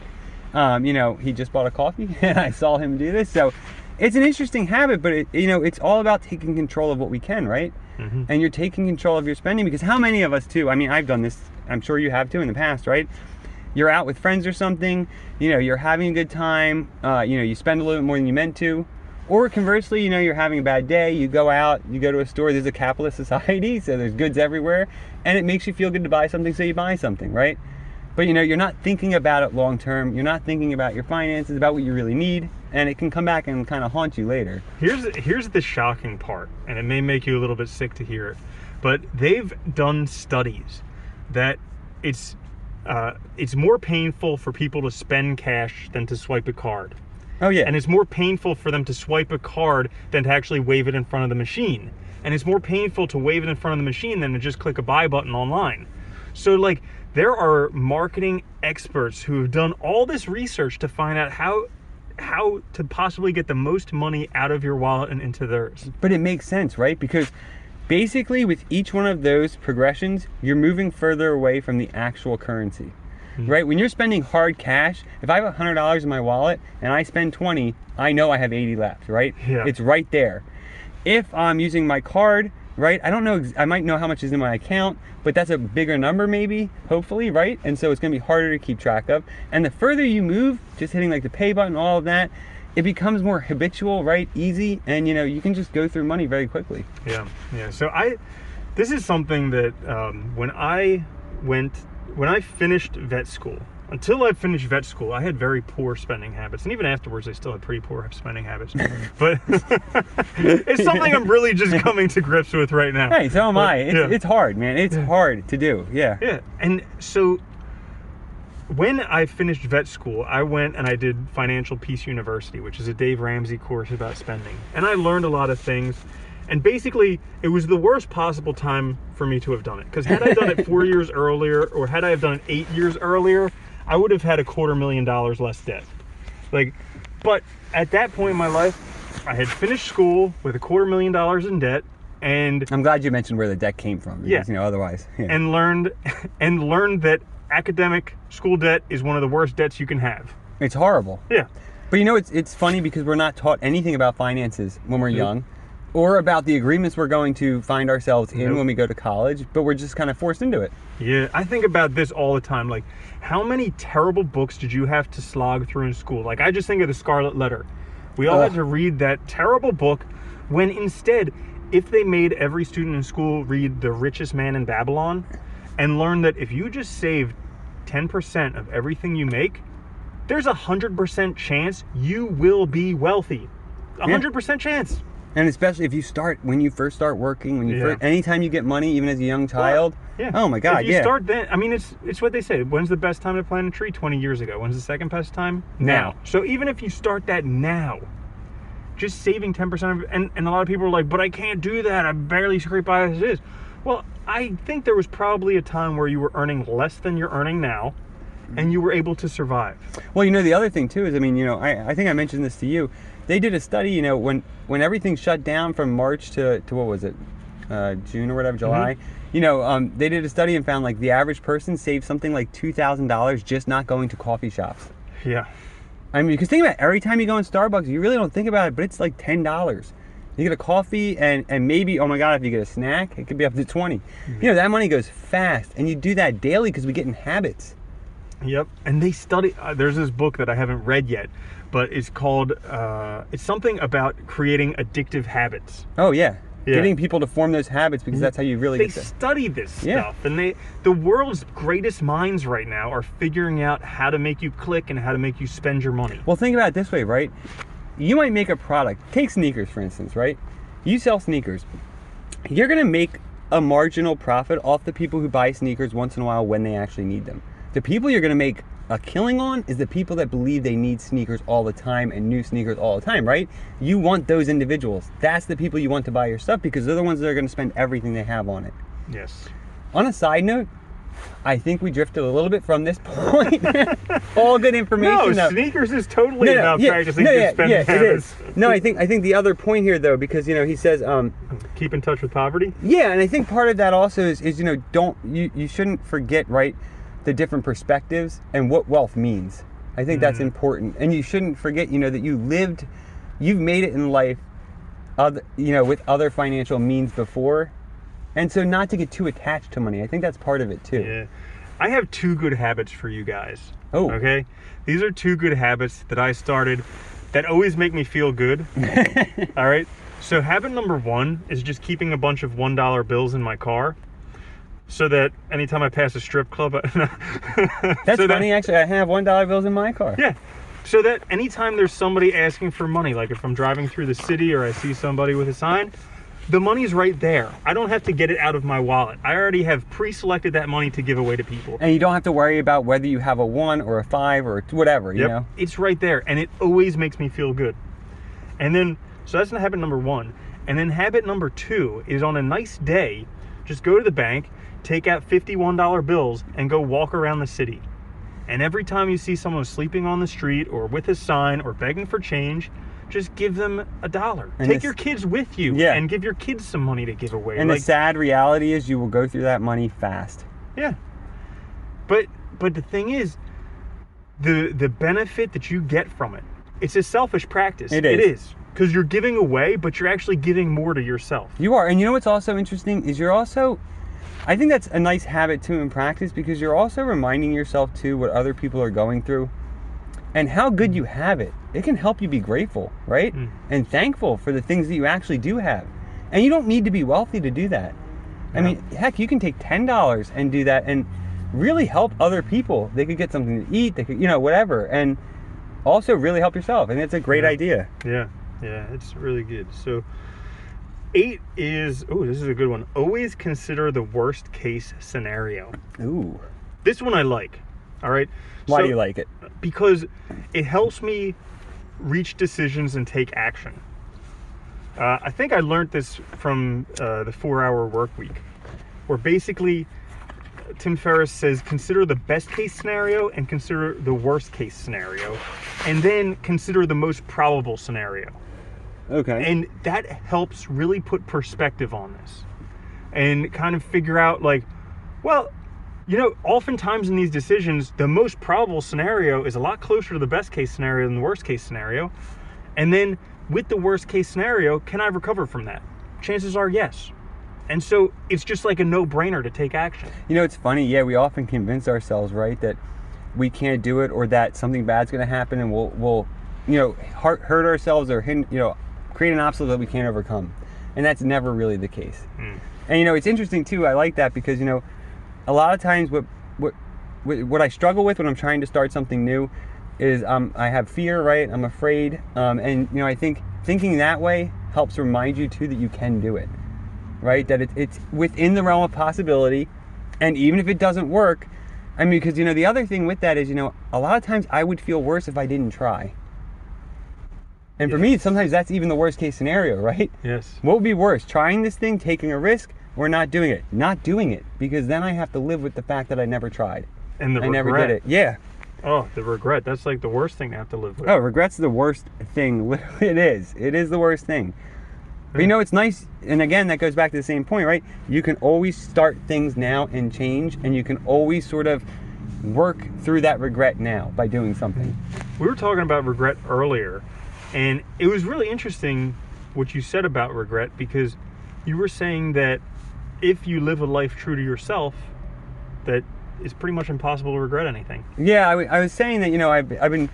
Speaker 2: He just bought a coffee, and I saw him do this. So it's an interesting habit, but it's all about taking control of what we can, right? Mm-hmm. And you're taking control of your spending, because how many of us too, I've done this, I'm sure you have too in the past, right? You're out with friends or something, you're having a good time, you spend a little bit more than you meant to. Or conversely, you're having a bad day, you go out, you go to a store, there's a capitalist society, so there's goods everywhere, and it makes you feel good to buy something, so you buy something, right? But you're not thinking about it long term, you're not thinking about your finances, about what you really need, and it can come back and kind of haunt you later.
Speaker 1: Here's the shocking part, and it may make you a little bit sick to hear it, but they've done studies that it's more painful for people to spend cash than to swipe a card.
Speaker 2: Oh yeah.
Speaker 1: And it's more painful for them to swipe a card than to actually wave it in front of the machine. And it's more painful to wave it in front of the machine than to just click a buy button online. So there are marketing experts who have done all this research to find out how to possibly get the most money out of your wallet and into theirs.
Speaker 2: But it makes sense, right? Because basically with each one of those progressions, you're moving further away from the actual currency. Mm-hmm. Right? When you're spending hard cash, if I have $100 in my wallet and I spend 20, I know I have 80 left, right?
Speaker 1: Yeah.
Speaker 2: It's right there. If I'm using my card, right? I don't know, I might know how much is in my account, but that's a bigger number maybe, hopefully, right? And so it's gonna be harder to keep track of. And the further you move, just hitting the pay button, all of that, it becomes more habitual, right? Easy, and you can just go through money very quickly.
Speaker 1: Yeah. So this is something that when I finished vet school, until I finished vet school, I had very poor spending habits. And even afterwards, I still had pretty poor spending habits. But it's something I'm really just coming to grips with right now.
Speaker 2: Hey, so am I. It's hard, man. It's hard to do. Yeah.
Speaker 1: Yeah. And so when I finished vet school, I went and I did Financial Peace University, which is a Dave Ramsey course about spending. And I learned a lot of things. And basically, it was the worst possible time for me to have done it. Because had I done it 4 years earlier, or had I have done it 8 years earlier, I would have had $250,000 less debt. But at that point in my life, I had finished school with $250,000 in debt, and
Speaker 2: I'm glad you mentioned where the debt came from. Because, otherwise. Yeah.
Speaker 1: and learned that academic school debt is one of the worst debts you can have.
Speaker 2: It's horrible.
Speaker 1: Yeah.
Speaker 2: But it's funny because we're not taught anything about finances when we're young, or about the agreements we're going to find ourselves in when we go to college, but we're just kind of forced into it.
Speaker 1: Yeah, I think about this all the time. Like, how many terrible books did you have to slog through in school? Like, I just think of the Scarlet Letter. We all had to read that terrible book, when instead, if they made every student in school read The Richest Man in Babylon and learn that if you just save 10% of everything you make, there's 100% chance you will be wealthy. 100% chance.
Speaker 2: And especially if when you first start working, anytime you get money, even as a young child.
Speaker 1: Yeah.
Speaker 2: Oh my God.
Speaker 1: If you start then, I mean, it's what they say. When's the best time to plant a tree? 20 years ago. When's the second best time? Now. So even if you start that now, just saving 10% of it, and a lot of people are like, but I can't do that. I barely scrape by as it is. Well, I think there was probably a time where you were earning less than you're earning now, and you were able to survive.
Speaker 2: Well, the other thing too is, I think I mentioned this to you. They did a study, when everything shut down from March to what was it, June or whatever, July. They did a study and found like the average person saved something like $2,000 just not going to coffee shops.
Speaker 1: Yeah.
Speaker 2: I mean, because think about it, every time you go in Starbucks, you really don't think about it, but it's like $10. You get a coffee and maybe, oh my God, if you get a snack, it could be up to 20. That money goes fast, and you do that daily because we get in habits.
Speaker 1: Yep, and they study. There's this book that I haven't read yet, but it's called. It's something about creating addictive habits.
Speaker 2: Oh yeah, getting people to form those habits, because that's how you really.
Speaker 1: They study this stuff, and the world's greatest minds right now are figuring out how to make you click and how to make you spend your money.
Speaker 2: Well, think about it this way, right? You might make a product. Take sneakers, for instance, right? You sell sneakers. You're gonna make a marginal profit off the people who buy sneakers once in a while when they actually need them. The people you're going to make a killing on is the people that believe they need sneakers all the time and new sneakers all the time, right? You want those individuals. That's the people you want to buy your stuff, because they're the ones that are going to spend everything they have on it.
Speaker 1: Yes.
Speaker 2: On a side note, I think we drifted a little bit from this point. All good information.
Speaker 1: No, sneakers is totally about practicing good spending habits.
Speaker 2: It is. No, I think the other point here, though, because he says
Speaker 1: keep in touch with poverty.
Speaker 2: Yeah, and I think part of that also is you shouldn't forget, right, the different perspectives and what wealth means. I think that's important, and you shouldn't forget, that you've made it in life, with other financial means before, and so not to get too attached to money. I think that's part of it too.
Speaker 1: Yeah, I have 2 good habits for you guys.
Speaker 2: Oh,
Speaker 1: okay. These are 2 good habits that I started that always make me feel good. All right. So habit number 1 is just keeping a bunch of $1 bills in my car, so that anytime I pass a strip club...
Speaker 2: That's funny, actually. I have $1 bills in my car.
Speaker 1: Yeah. So that anytime there's somebody asking for money, like if I'm driving through the city or I see somebody with a sign, the money's right there. I don't have to get it out of my wallet. I already have pre-selected that money to give away to people.
Speaker 2: And you don't have to worry about whether you have a 1 or a 5 or whatever, you know?
Speaker 1: It's right there, and it always makes me feel good. And then, so that's habit number 1. And then habit number 2 is, on a nice day, just go to the bank, take out $51 bills, and go walk around the city. And every time you see someone sleeping on the street or with a sign or begging for change, just give them $1. Take your kids with you and give your kids some money to give away.
Speaker 2: And the sad reality is you will go through that money fast.
Speaker 1: Yeah. But the thing is, the benefit that you get from it, it's a selfish practice.
Speaker 2: It is.
Speaker 1: Because you're giving away, but you're actually giving more to yourself.
Speaker 2: You are. And you know what's also interesting is I think that's a nice habit too in practice, because you're also reminding yourself too what other people are going through and how good you have it. It can help you be grateful, right? And thankful for the things that you actually do have. And you don't need to be wealthy to do that. I mean, heck, you can take $10 and do that and really help other people. They could get something to eat, they could, whatever, and also really help yourself. And it's a great idea.
Speaker 1: Yeah, it's really good. So 8 is, this is a good one. Always consider the worst case scenario.
Speaker 2: Ooh.
Speaker 1: This one I like. All right.
Speaker 2: Why do you like it?
Speaker 1: Because it helps me reach decisions and take action. I think I learned this from the 4-Hour Work Week, where basically Tim Ferriss says, consider the best case scenario and consider the worst case scenario, and then consider the most probable scenario.
Speaker 2: Okay.
Speaker 1: And that helps really put perspective on this and kind of figure out like, well, oftentimes in these decisions, the most probable scenario is a lot closer to the best case scenario than the worst case scenario. And then with the worst case scenario, can I recover from that? Chances are yes. And so it's just like a no-brainer to take action.
Speaker 2: It's funny. Yeah, we often convince ourselves, right, that we can't do it or that something bad's going to happen and we'll hurt ourselves or, create an obstacle that we can't overcome. And that's never really the case. And, it's interesting, too. I like that because, a lot of times what I struggle with when I'm trying to start something new is I have fear, right? I'm afraid. And, I think thinking that way helps remind you, too, that you can do it. Right? That it's within the realm of possibility. And even if it doesn't work, because, the other thing with that is, a lot of times I would feel worse if I didn't try. And for me, sometimes that's even the worst case scenario, right?
Speaker 1: Yes.
Speaker 2: What would be worse? Trying this thing, taking a risk, or not doing it? Not doing it. Because then I have to live with the fact that I never tried.
Speaker 1: And the regret.
Speaker 2: I never did it. Yeah.
Speaker 1: Oh, the regret. That's like the worst thing to have to live with.
Speaker 2: Oh, regret's the worst thing. It is. It is the worst thing. But it's nice, and again, that goes back to the same point, right? You can always start things now and change, and you can always sort of work through that regret now by doing something.
Speaker 1: We were talking about regret earlier, and it was really interesting what you said about regret, because you were saying that if you live a life true to yourself, that it's pretty much impossible to regret anything.
Speaker 2: Yeah, I was saying that, I've been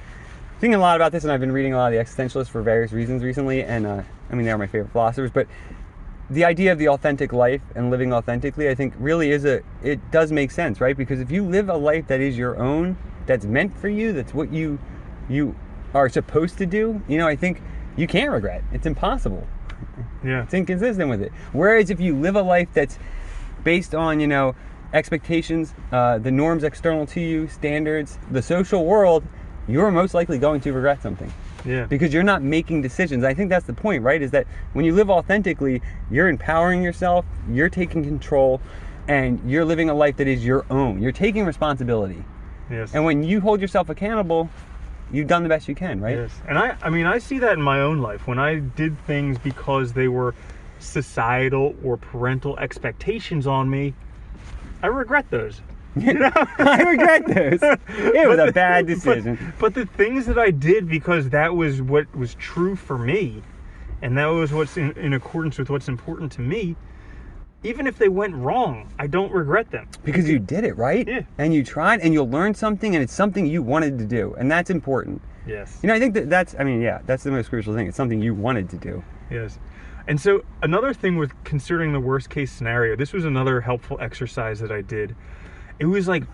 Speaker 2: thinking a lot about this, and I've been reading a lot of the existentialists for various reasons recently, and they are my favorite philosophers, but the idea of the authentic life and living authentically, I think really it does make sense, right? Because if you live a life that is your own, that's meant for you, that's what you are supposed to do, I think you can't regret. It's impossible.
Speaker 1: Yeah.
Speaker 2: It's inconsistent with it. Whereas if you live a life that's based on, expectations, the norms external to you, standards, the social world, you're most likely going to regret something.
Speaker 1: Yeah.
Speaker 2: Because you're not making decisions. I think that's the point, right? Is that when you live authentically, you're empowering yourself, you're taking control, and you're living a life that is your own. You're taking responsibility.
Speaker 1: Yes.
Speaker 2: And when you hold yourself accountable, you've done the best you can, right?
Speaker 1: Yes. And I see that in my own life. When I did things because they were societal or parental expectations on me, I regret those.
Speaker 2: I regret those. It was a bad decision.
Speaker 1: But the things that I did because that was what was true for me, and that was what's in accordance with what's important to me, even if they went wrong, I don't regret them.
Speaker 2: Because you did it, right?
Speaker 1: Yeah.
Speaker 2: And you tried, and you'll learn something, and it's something you wanted to do, and that's important.
Speaker 1: Yes.
Speaker 2: I think that's the most crucial thing. It's something you wanted to do.
Speaker 1: Yes. And so another thing with considering the worst case scenario, this was another helpful exercise that I did. It was like,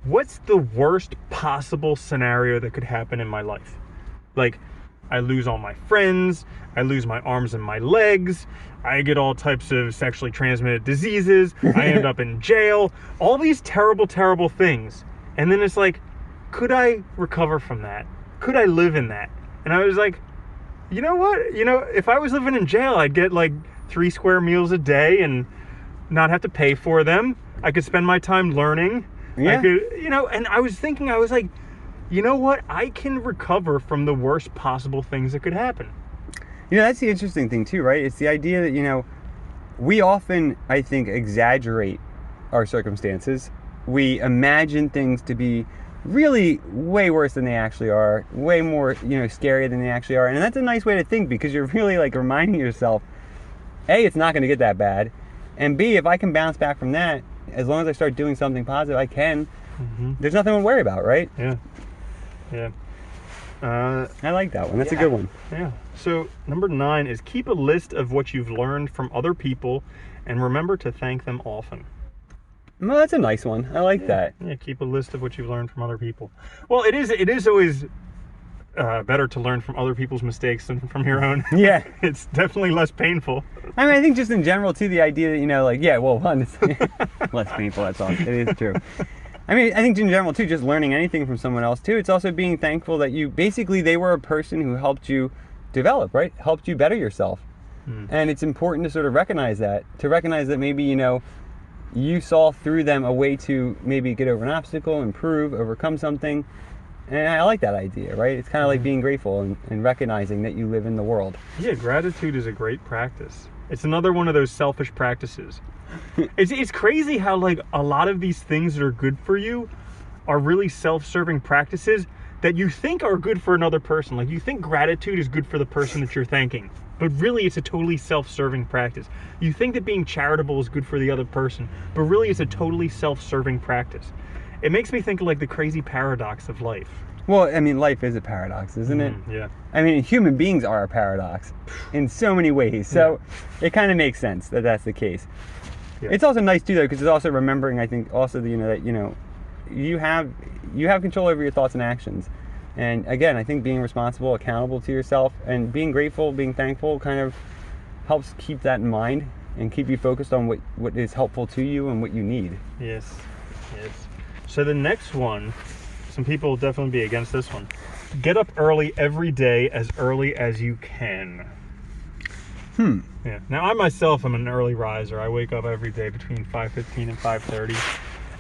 Speaker 1: what's the worst possible scenario that could happen in my life? Like, I lose all my friends, I lose my arms and my legs, I get all types of sexually transmitted diseases, I end up in jail, all these terrible, terrible things. And then it's like, could I recover from that? Could I live in that? And I was like, you know what? If I was living in jail, I'd get like 3 square meals a day and not have to pay for them. I could spend my time learning.
Speaker 2: Yeah.
Speaker 1: I could, and I was thinking, I was like, you know what? I can recover from the worst possible things that could happen.
Speaker 2: That's the interesting thing too, right? It's the idea that, we often, I think, exaggerate our circumstances. We imagine things to be really way worse than they actually are, way more, scarier than they actually are. And that's a nice way to think, because you're really like reminding yourself, A, it's not going to get that bad. And B, if I can bounce back from that, as long as I start doing something positive, I can. Mm-hmm. There's nothing to worry about, right?
Speaker 1: Yeah. Yeah.
Speaker 2: I like that one. That's a good one.
Speaker 1: Yeah. So number 9 is keep a list of what you've learned from other people and remember to thank them often.
Speaker 2: Well, that's a nice one. I like that.
Speaker 1: Yeah, keep a list of what you've learned from other people. Well, it is always better to learn from other people's mistakes than from your own.
Speaker 2: Yeah.
Speaker 1: It's definitely less painful.
Speaker 2: I think just in general, too, the idea that, one, it's less painful, that's all. It is true. I think in general, too, just learning anything from someone else, too, it's also being thankful that they were a person who helped you develop, right? Helped you better yourself. And it's important to sort of recognize that, maybe, you saw through them a way to maybe get over an obstacle, improve, overcome something. And I like that idea, right? It's kind of like being grateful and recognizing that you live in the world.
Speaker 1: Yeah, gratitude is a great practice. It's another one of those selfish practices. It's crazy how like a lot of these things that are good for you are really self-serving practices that you think are good for another person. Like you think gratitude is good for the person that you're thanking, but really it's a totally self-serving practice. You think that being charitable is good for the other person, but really it's a totally self-serving practice. It makes me think of like the crazy paradox of life.
Speaker 2: Well, I mean, life is a paradox, isn't it?
Speaker 1: Yeah.
Speaker 2: I mean, human beings are a paradox in so many ways. So it kind of makes sense that that's the case. Yeah. It's also nice too, though, because it's also remembering, I think, also that you have control over your thoughts and actions. And again, I think being responsible, accountable to yourself, and being grateful, being thankful, kind of helps keep that in mind and keep you focused on what is helpful to you and what you need.
Speaker 1: Yes. So the next one, some people will definitely be against this one. Get up early every day, as early as you can. Yeah. Now I myself am an early riser. I wake up every day between 5:15 and 5:30.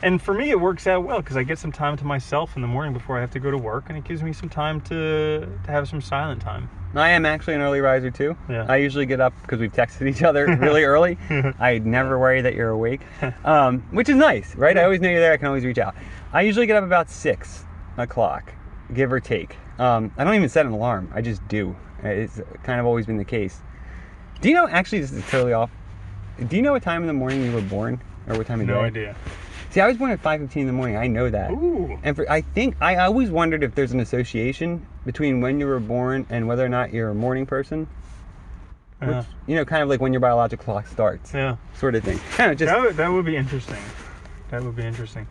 Speaker 1: And for me, it works out well because I get some time to myself in the morning before I have to go to work, and it gives me some time to have some silent time.
Speaker 2: I am actually an early riser too.
Speaker 1: Yeah.
Speaker 2: I usually get up because we've texted each other really early. I never worry that you're awake, which is nice, right? I always know you're there. I can always reach out. I usually get up about 6 o'clock, give or take. I don't even set an alarm. I just do. It's kind of always been the case. Do you know, actually, this is totally off. Do you know what time in the morning you were born? Or what time of day?
Speaker 1: No idea.
Speaker 2: See, I was born at 5:15 in the morning. I know that.
Speaker 1: Ooh.
Speaker 2: And I always wondered if there's an association between when you were born and whether or not you're a morning person. Which, kind of like when your biological clock starts. Yeah. Sort of thing. Kind of just...
Speaker 1: That would be interesting. That would be interesting.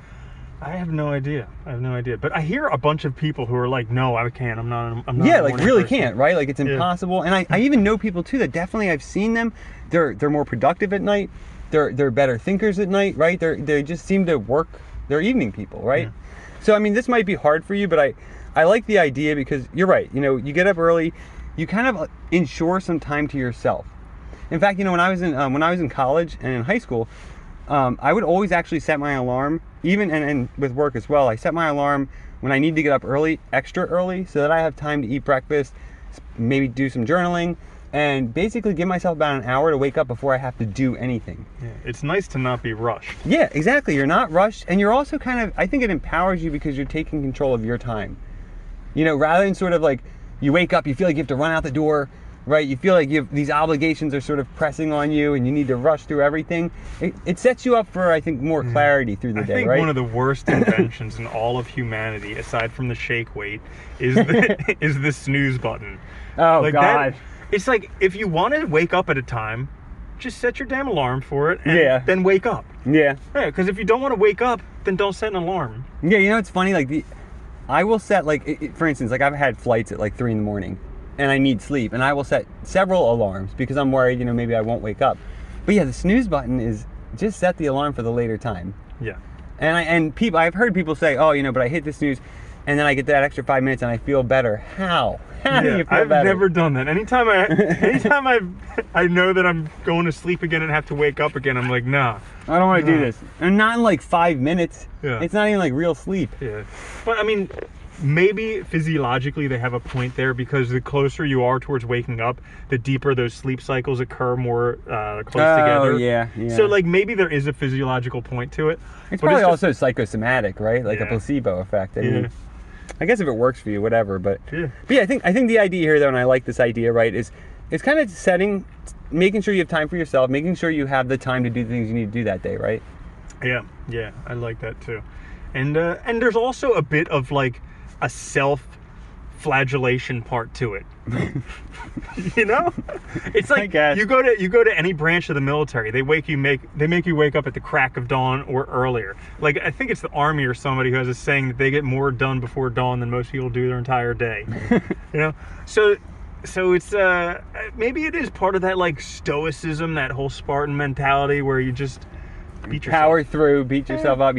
Speaker 1: I have no idea. But I hear a bunch of people who are like, no, I can't. I'm not
Speaker 2: yeah, like really
Speaker 1: person.
Speaker 2: Can't, right? Like it's impossible. And I even know people too that definitely I've seen them. They're more productive at night. They're better thinkers at night, right? They just seem to work. They're evening people, right? Yeah. So I mean, this might be hard for you, but I like the idea because you're right. You get up early, you kind of ensure some time to yourself. In fact, when I was in college and in high school, I would always actually set my alarm, even and with work as well. I set my alarm when I need to get up early, extra early, so that I have time to eat breakfast, maybe do some journaling, and basically give myself about an hour to wake up before I have to do anything.
Speaker 1: Yeah, it's nice to not be rushed.
Speaker 2: Yeah, exactly. You're not rushed, and you're also kind of, I think it empowers you because you're taking control of your time. Rather than sort of like, you wake up, you feel like you have to run out the door, right? You feel like these obligations are sort of pressing on you and you need to rush through everything. It sets you up for, I think, more clarity through the day, right? I think
Speaker 1: one of the worst inventions in all of humanity, aside from the shake weight, is the snooze button.
Speaker 2: Oh, God.
Speaker 1: It's like, if you want to wake up at a time, just set your damn alarm for it and then wake up.
Speaker 2: Yeah.
Speaker 1: Yeah, because if you don't want to wake up, then don't set an alarm.
Speaker 2: Yeah, it's funny, like, I will set, like, for instance, like, I've had flights at, like, 3 in the morning, and I need sleep, and I will set several alarms because I'm worried, maybe I won't wake up. But yeah, the snooze button is just set the alarm for the later time.
Speaker 1: Yeah.
Speaker 2: And I've heard people say, oh, but I hit the snooze, and then I get that extra 5 minutes and I feel better. How? How do you feel better?
Speaker 1: I've never done that. Anytime I know that I'm going to sleep again and have to wake up again, I'm like, nah.
Speaker 2: I don't want to do this. And not in like 5 minutes.
Speaker 1: Yeah.
Speaker 2: It's not even like real sleep.
Speaker 1: Yeah. But I mean, maybe physiologically they have a point there because the closer you are towards waking up, the deeper those sleep cycles occur more close together.
Speaker 2: Oh, yeah.
Speaker 1: So like maybe there is a physiological point to it.
Speaker 2: It's probably also psychosomatic, right? Like a placebo effect. I mean, I guess if it works for you, whatever. But yeah, I think the idea here, though, and I like this idea, right, is kind of making sure you have time for yourself, making sure you have the time to do the things you need to do that day, right?
Speaker 1: Yeah, I like that too. And there's also a bit of like a self-flagellation part to it. It's like you go to any branch of the military, they make you wake up at the crack of dawn or earlier. Like I think it's the Army or somebody who has a saying that they get more done before dawn than most people do their entire day. So it's maybe it is part of that like stoicism, that whole Spartan mentality where you just
Speaker 2: power through, beat yourself up,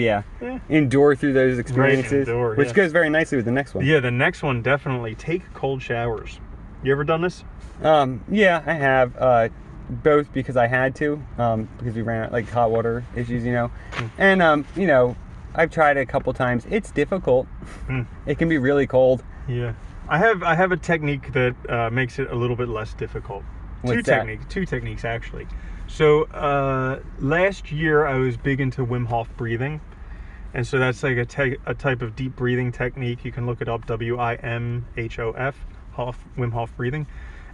Speaker 2: endure through those experiences, which goes very nicely with the next one.
Speaker 1: Yeah, the next one definitely. Take cold showers. You ever done this?
Speaker 2: Yeah, I have. Both because I had to, because we ran out like hot water issues, and I've tried it a couple times. It's difficult.
Speaker 1: Hmm.
Speaker 2: It can be really cold.
Speaker 1: Yeah. I have a technique that makes it a little bit less difficult.
Speaker 2: What's that?
Speaker 1: Two techniques actually. So last year I was big into Wim Hof breathing, and so that's like a type of deep breathing technique. You can look it up, WIMHOF, Wim Hof breathing.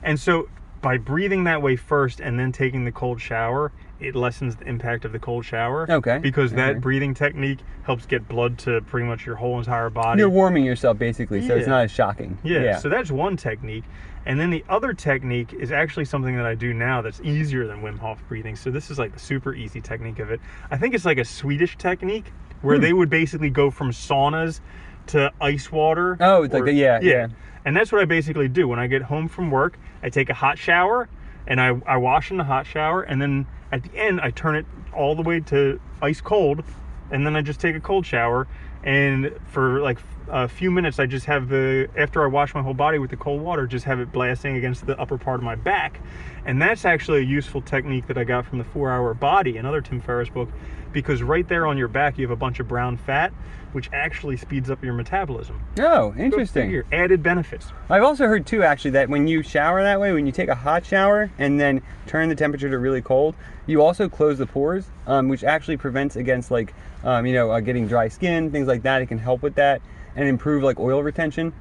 Speaker 1: And so by breathing that way first and then taking the cold shower, it lessens the impact of the cold shower.
Speaker 2: Okay.
Speaker 1: Because that
Speaker 2: Okay.
Speaker 1: breathing technique helps get blood to pretty much your whole entire body.
Speaker 2: You're warming yourself basically, so it's
Speaker 1: Yeah.
Speaker 2: not as shocking.
Speaker 1: Yeah, so that's one technique. And then the other technique is actually something that I do now that's easier than Wim Hof breathing. So this is like the super easy technique of it. I think it's like a Swedish technique where they would basically go from saunas to ice water.
Speaker 2: Oh, it's like that, yeah.
Speaker 1: And that's what I basically do. When I get home from work, I take a hot shower and I wash in the hot shower, and then at the end I turn it all the way to ice cold, and then I just take a cold shower, and for like a few minutes I just have after I wash my whole body with the cold water, just have it blasting against the upper part of my back. And that's actually a useful technique that I got from the 4-Hour Body, another Tim Ferriss book, because right there on your back you have a bunch of brown fat, which actually speeds up your metabolism.
Speaker 2: Oh,
Speaker 1: Go
Speaker 2: interesting.
Speaker 1: figure. Added benefits.
Speaker 2: I've also heard too, actually, that when you shower that way, when you take a hot shower and then turn the temperature to really cold, you also close the pores, which actually prevents against like, getting dry skin, things like that. It can help with that and improve like oil retention,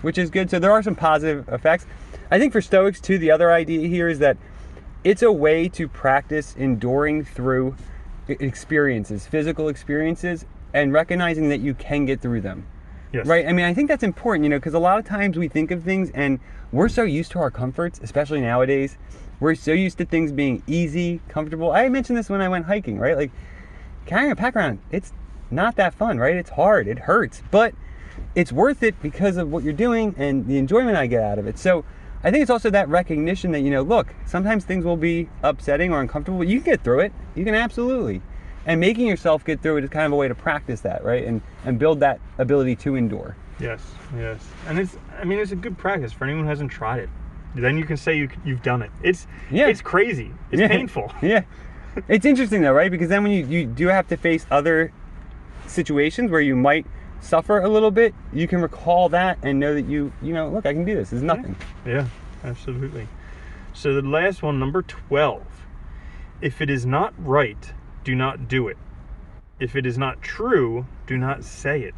Speaker 2: which is good. So there are some positive effects. I think for Stoics too, the other idea here is that it's a way to practice enduring through experiences, physical experiences, and recognizing that you can get through them.
Speaker 1: Yes.
Speaker 2: Right? I mean, I think that's important, because a lot of times we think of things and we're so used to our comforts, especially nowadays. We're so used to things being easy, comfortable. I mentioned this when I went hiking, right? Like carrying a pack around, it's not that fun, right? It's hard, it hurts, but it's worth it because of what you're doing and the enjoyment I get out of it. So I think it's also that recognition that, look, sometimes things will be upsetting or uncomfortable, but you can get through it. You can absolutely. And making yourself get through it is kind of a way to practice that, right? And build that ability to endure.
Speaker 1: Yes. And it's a good practice for anyone who hasn't tried it. Then you can say you've done it. It's crazy. It's painful.
Speaker 2: Yeah. It's interesting though, right? Because then when you do have to face other situations where you might suffer a little bit, you can recall that and know that look, I can do this. It's nothing.
Speaker 1: Yeah, absolutely. So the last one, number 12. If it is not right, do not do it. If it is not true, do not say it.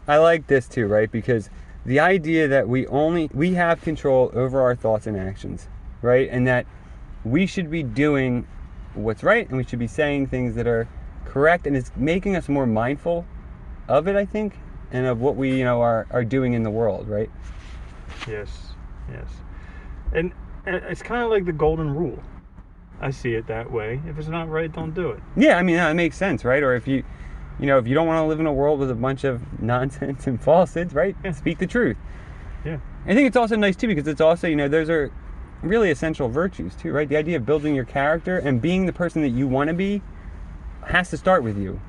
Speaker 2: I like this too, right? Because the idea that we have control over our thoughts and actions, right? And that we should be doing what's right and we should be saying things that are correct, and it's making us more mindful of it, I think, and of what we are doing in the world, right?
Speaker 1: Yes. And it's kind of like the golden rule. I see it that way. If it's not right, don't do it.
Speaker 2: Yeah, I mean, that makes sense, right? Or if you don't want to live in a world with a bunch of nonsense and falsehoods, right?
Speaker 1: Yeah.
Speaker 2: Speak the truth.
Speaker 1: Yeah.
Speaker 2: I think it's also nice too, because it's also, those are really essential virtues too, right? The idea of building your character and being the person that you want to be has to start with you.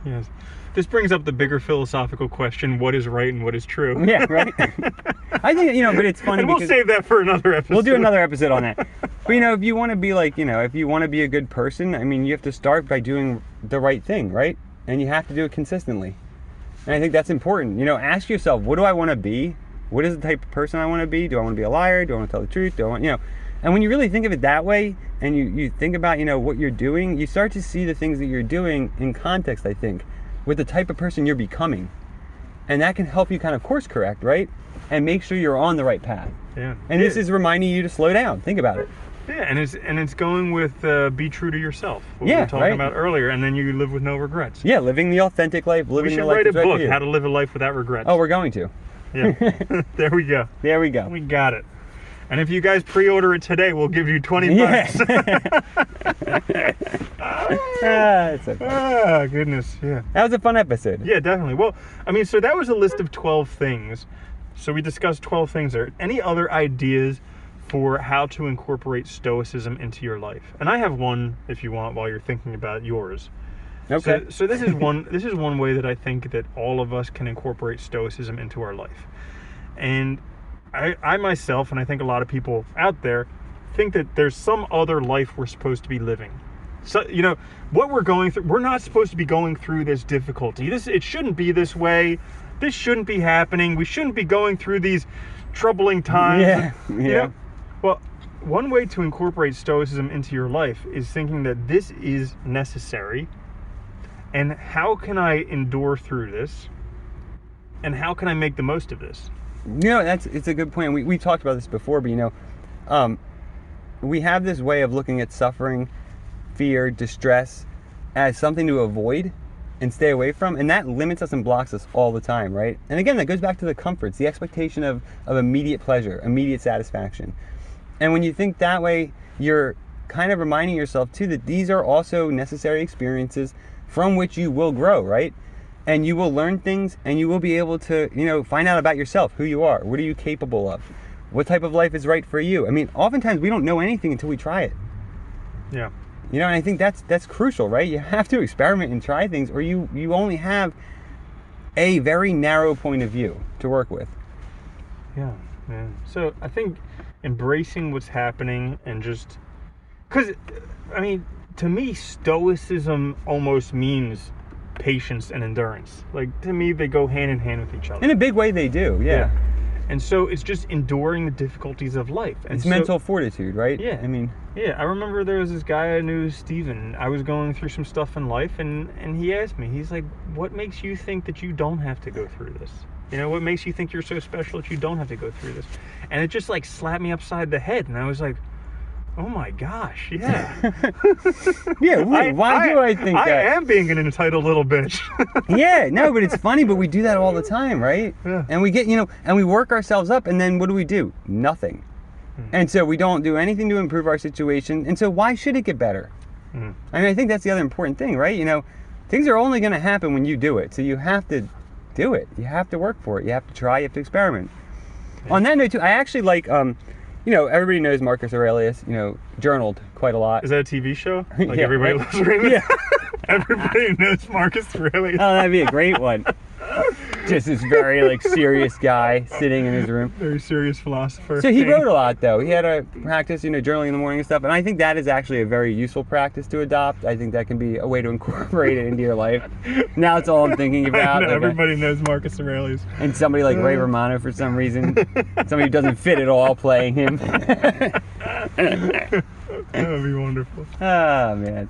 Speaker 1: Yes. This brings up the bigger philosophical question, what is right and what is true?
Speaker 2: Yeah, right? I think, but it's funny
Speaker 1: and we'll
Speaker 2: because
Speaker 1: save that for another episode.
Speaker 2: we'll do another episode on that. But, if you want to be like, if you want to be a good person, I mean, you have to start by doing the right thing, right? And you have to do it consistently. And I think that's important. Ask yourself, what do I want to be? What is the type of person I want to be? Do I want to be a liar? Do I want to tell the truth? Do I want, And when you really think of it that way, and you think about, what you're doing, you start to see the things that you're doing in context, I think, with the type of person you're becoming. And that can help you kind of course correct, right? And make sure you're on the right path.
Speaker 1: Yeah.
Speaker 2: And this is reminding you to slow down. Think about it.
Speaker 1: Yeah, and it's going with be true to yourself. What we
Speaker 2: Yeah,
Speaker 1: were talking
Speaker 2: right.
Speaker 1: about earlier, and then you live with no regrets.
Speaker 2: Yeah, living the authentic life,
Speaker 1: We
Speaker 2: living
Speaker 1: should
Speaker 2: the life
Speaker 1: write a
Speaker 2: that's right for
Speaker 1: book,
Speaker 2: you.
Speaker 1: How to Live a Life Without Regrets.
Speaker 2: Oh, we're going to.
Speaker 1: Yeah. There we go.
Speaker 2: There we go.
Speaker 1: We got it. And if you guys pre-order it today, we'll give you 20 bucks.
Speaker 2: It's okay.
Speaker 1: Goodness, yeah.
Speaker 2: That was a fun episode.
Speaker 1: Yeah, definitely. Well, so that was a list of 12 things. So we discussed 12 things there. Any other ideas for how to incorporate Stoicism into your life? And I have one, if you want, while you're thinking about yours.
Speaker 2: Okay.
Speaker 1: So this is one way that I think that all of us can incorporate Stoicism into our life. And I myself, and I think a lot of people out there, think that there's some other life we're supposed to be living. So, what we're going through, we're not supposed to be going through this difficulty. It shouldn't be this way. This shouldn't be happening. We shouldn't be going through these troubling times.
Speaker 2: Yeah.
Speaker 1: Well, one way to incorporate Stoicism into your life is thinking that this is necessary, and how can I endure through this, and how can I make the most of this?
Speaker 2: It's a good point. We talked about this before, but we have this way of looking at suffering, fear, distress as something to avoid and stay away from, and that limits us and blocks us all the time, right? And again, that goes back to the comforts, the expectation of immediate pleasure, immediate satisfaction. And when you think that way, you're kind of reminding yourself too that these are also necessary experiences from which you will grow, right? And you will learn things, and you will be able to, find out about yourself, who you are, what are you capable of, what type of life is right for you. I mean, oftentimes we don't know anything until we try it.
Speaker 1: Yeah.
Speaker 2: And I think that's crucial, right? You have to experiment and try things, or you only have a very narrow point of view to work with.
Speaker 1: Yeah. So I think embracing what's happening and just... Because, to me, Stoicism almost means patience and endurance. Like, to me, they go hand in hand with each other.
Speaker 2: In a big way, they do, yeah.
Speaker 1: And so it's just enduring the difficulties of life. And
Speaker 2: it's mental fortitude, right?
Speaker 1: Yeah. Yeah, I remember there was this guy I knew, Steven. I was going through some stuff in life, and he asked me, he's like, what makes you think that you don't have to go through this? What makes you think you're so special that you don't have to go through this? And it just like slapped me upside the head, and I was like, oh my gosh, yeah.
Speaker 2: Yeah, why do I think that?
Speaker 1: I am being an entitled little bitch.
Speaker 2: Yeah, no, but it's funny, but we do that all the time, right?
Speaker 1: Yeah.
Speaker 2: And we get, and we work ourselves up, and then what do? Nothing. And so we don't do anything to improve our situation, and so why should it get better? I think that's the other important thing, right? Things are only going to happen when you do it, so you have to do it. You have to work for it. You have to try. You have to experiment. Yeah. On that note, too, I actually like... everybody knows Marcus Aurelius, journaled quite a lot.
Speaker 1: Is that a TV show? Like
Speaker 2: Yeah,
Speaker 1: Everybody
Speaker 2: right?
Speaker 1: Loves Raymond?
Speaker 2: Yeah.
Speaker 1: Everybody knows Marcus Aurelius.
Speaker 2: Oh, that'd be a great one. Just this very, serious guy sitting in his room.
Speaker 1: Very serious philosopher.
Speaker 2: So he wrote a lot, though. He had a practice, journaling in the morning and stuff. And I think that is actually a very useful practice to adopt. I think that can be a way to incorporate it into your life. Now it's all I'm thinking about.
Speaker 1: Everybody knows Marcus Aurelius.
Speaker 2: And somebody like Ray Romano, for some reason. Somebody who doesn't fit at all playing him.
Speaker 1: That would be wonderful.
Speaker 2: Oh, man.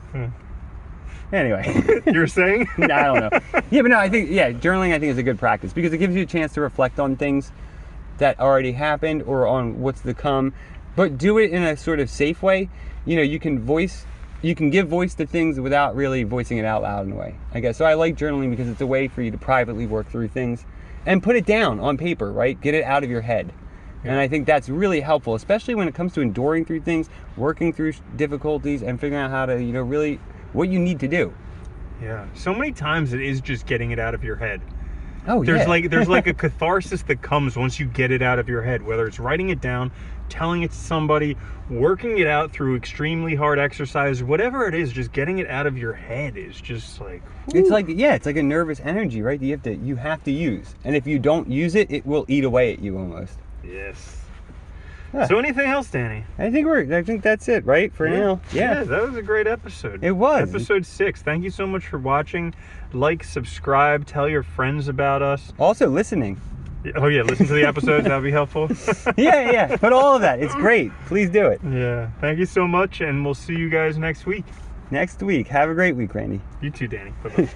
Speaker 2: Anyway.
Speaker 1: You were saying?
Speaker 2: I don't know. Yeah, but no, journaling I think is a good practice because it gives you a chance to reflect on things that already happened or on what's to come, but do it in a sort of safe way. You can give voice to things without really voicing it out loud in a way, I guess. So I like journaling because it's a way for you to privately work through things and put it down on paper, right? Get it out of your head. And I think that's really helpful, especially when it comes to enduring through things, working through difficulties, and figuring out how to, really what you need to do.
Speaker 1: Yeah. So many times it is just getting it out of your head.
Speaker 2: Oh,
Speaker 1: there's
Speaker 2: yeah.
Speaker 1: there's like a catharsis that comes once you get it out of your head, whether it's writing it down, telling it to somebody, working it out through extremely hard exercise, whatever it is, just getting it out of your head is just like, whew.
Speaker 2: It's like a nervous energy, right? You have to use. And if you don't use it, it will eat away at you almost.
Speaker 1: Yes.
Speaker 2: Huh.
Speaker 1: So anything else, Danny?
Speaker 2: I think that's it, right? For now. Yeah.
Speaker 1: That was a great episode.
Speaker 2: It was.
Speaker 1: Episode 6. Thank you so much for watching. Like, subscribe, tell your friends about us.
Speaker 2: Also listening.
Speaker 1: Oh yeah, listen to the episodes, that'd be helpful.
Speaker 2: Yeah. But all of that. It's great. Please do it.
Speaker 1: Yeah. Thank you so much, and we'll see you guys next week.
Speaker 2: Next week. Have a great week, Randy.
Speaker 1: You too, Danny. Bye-bye.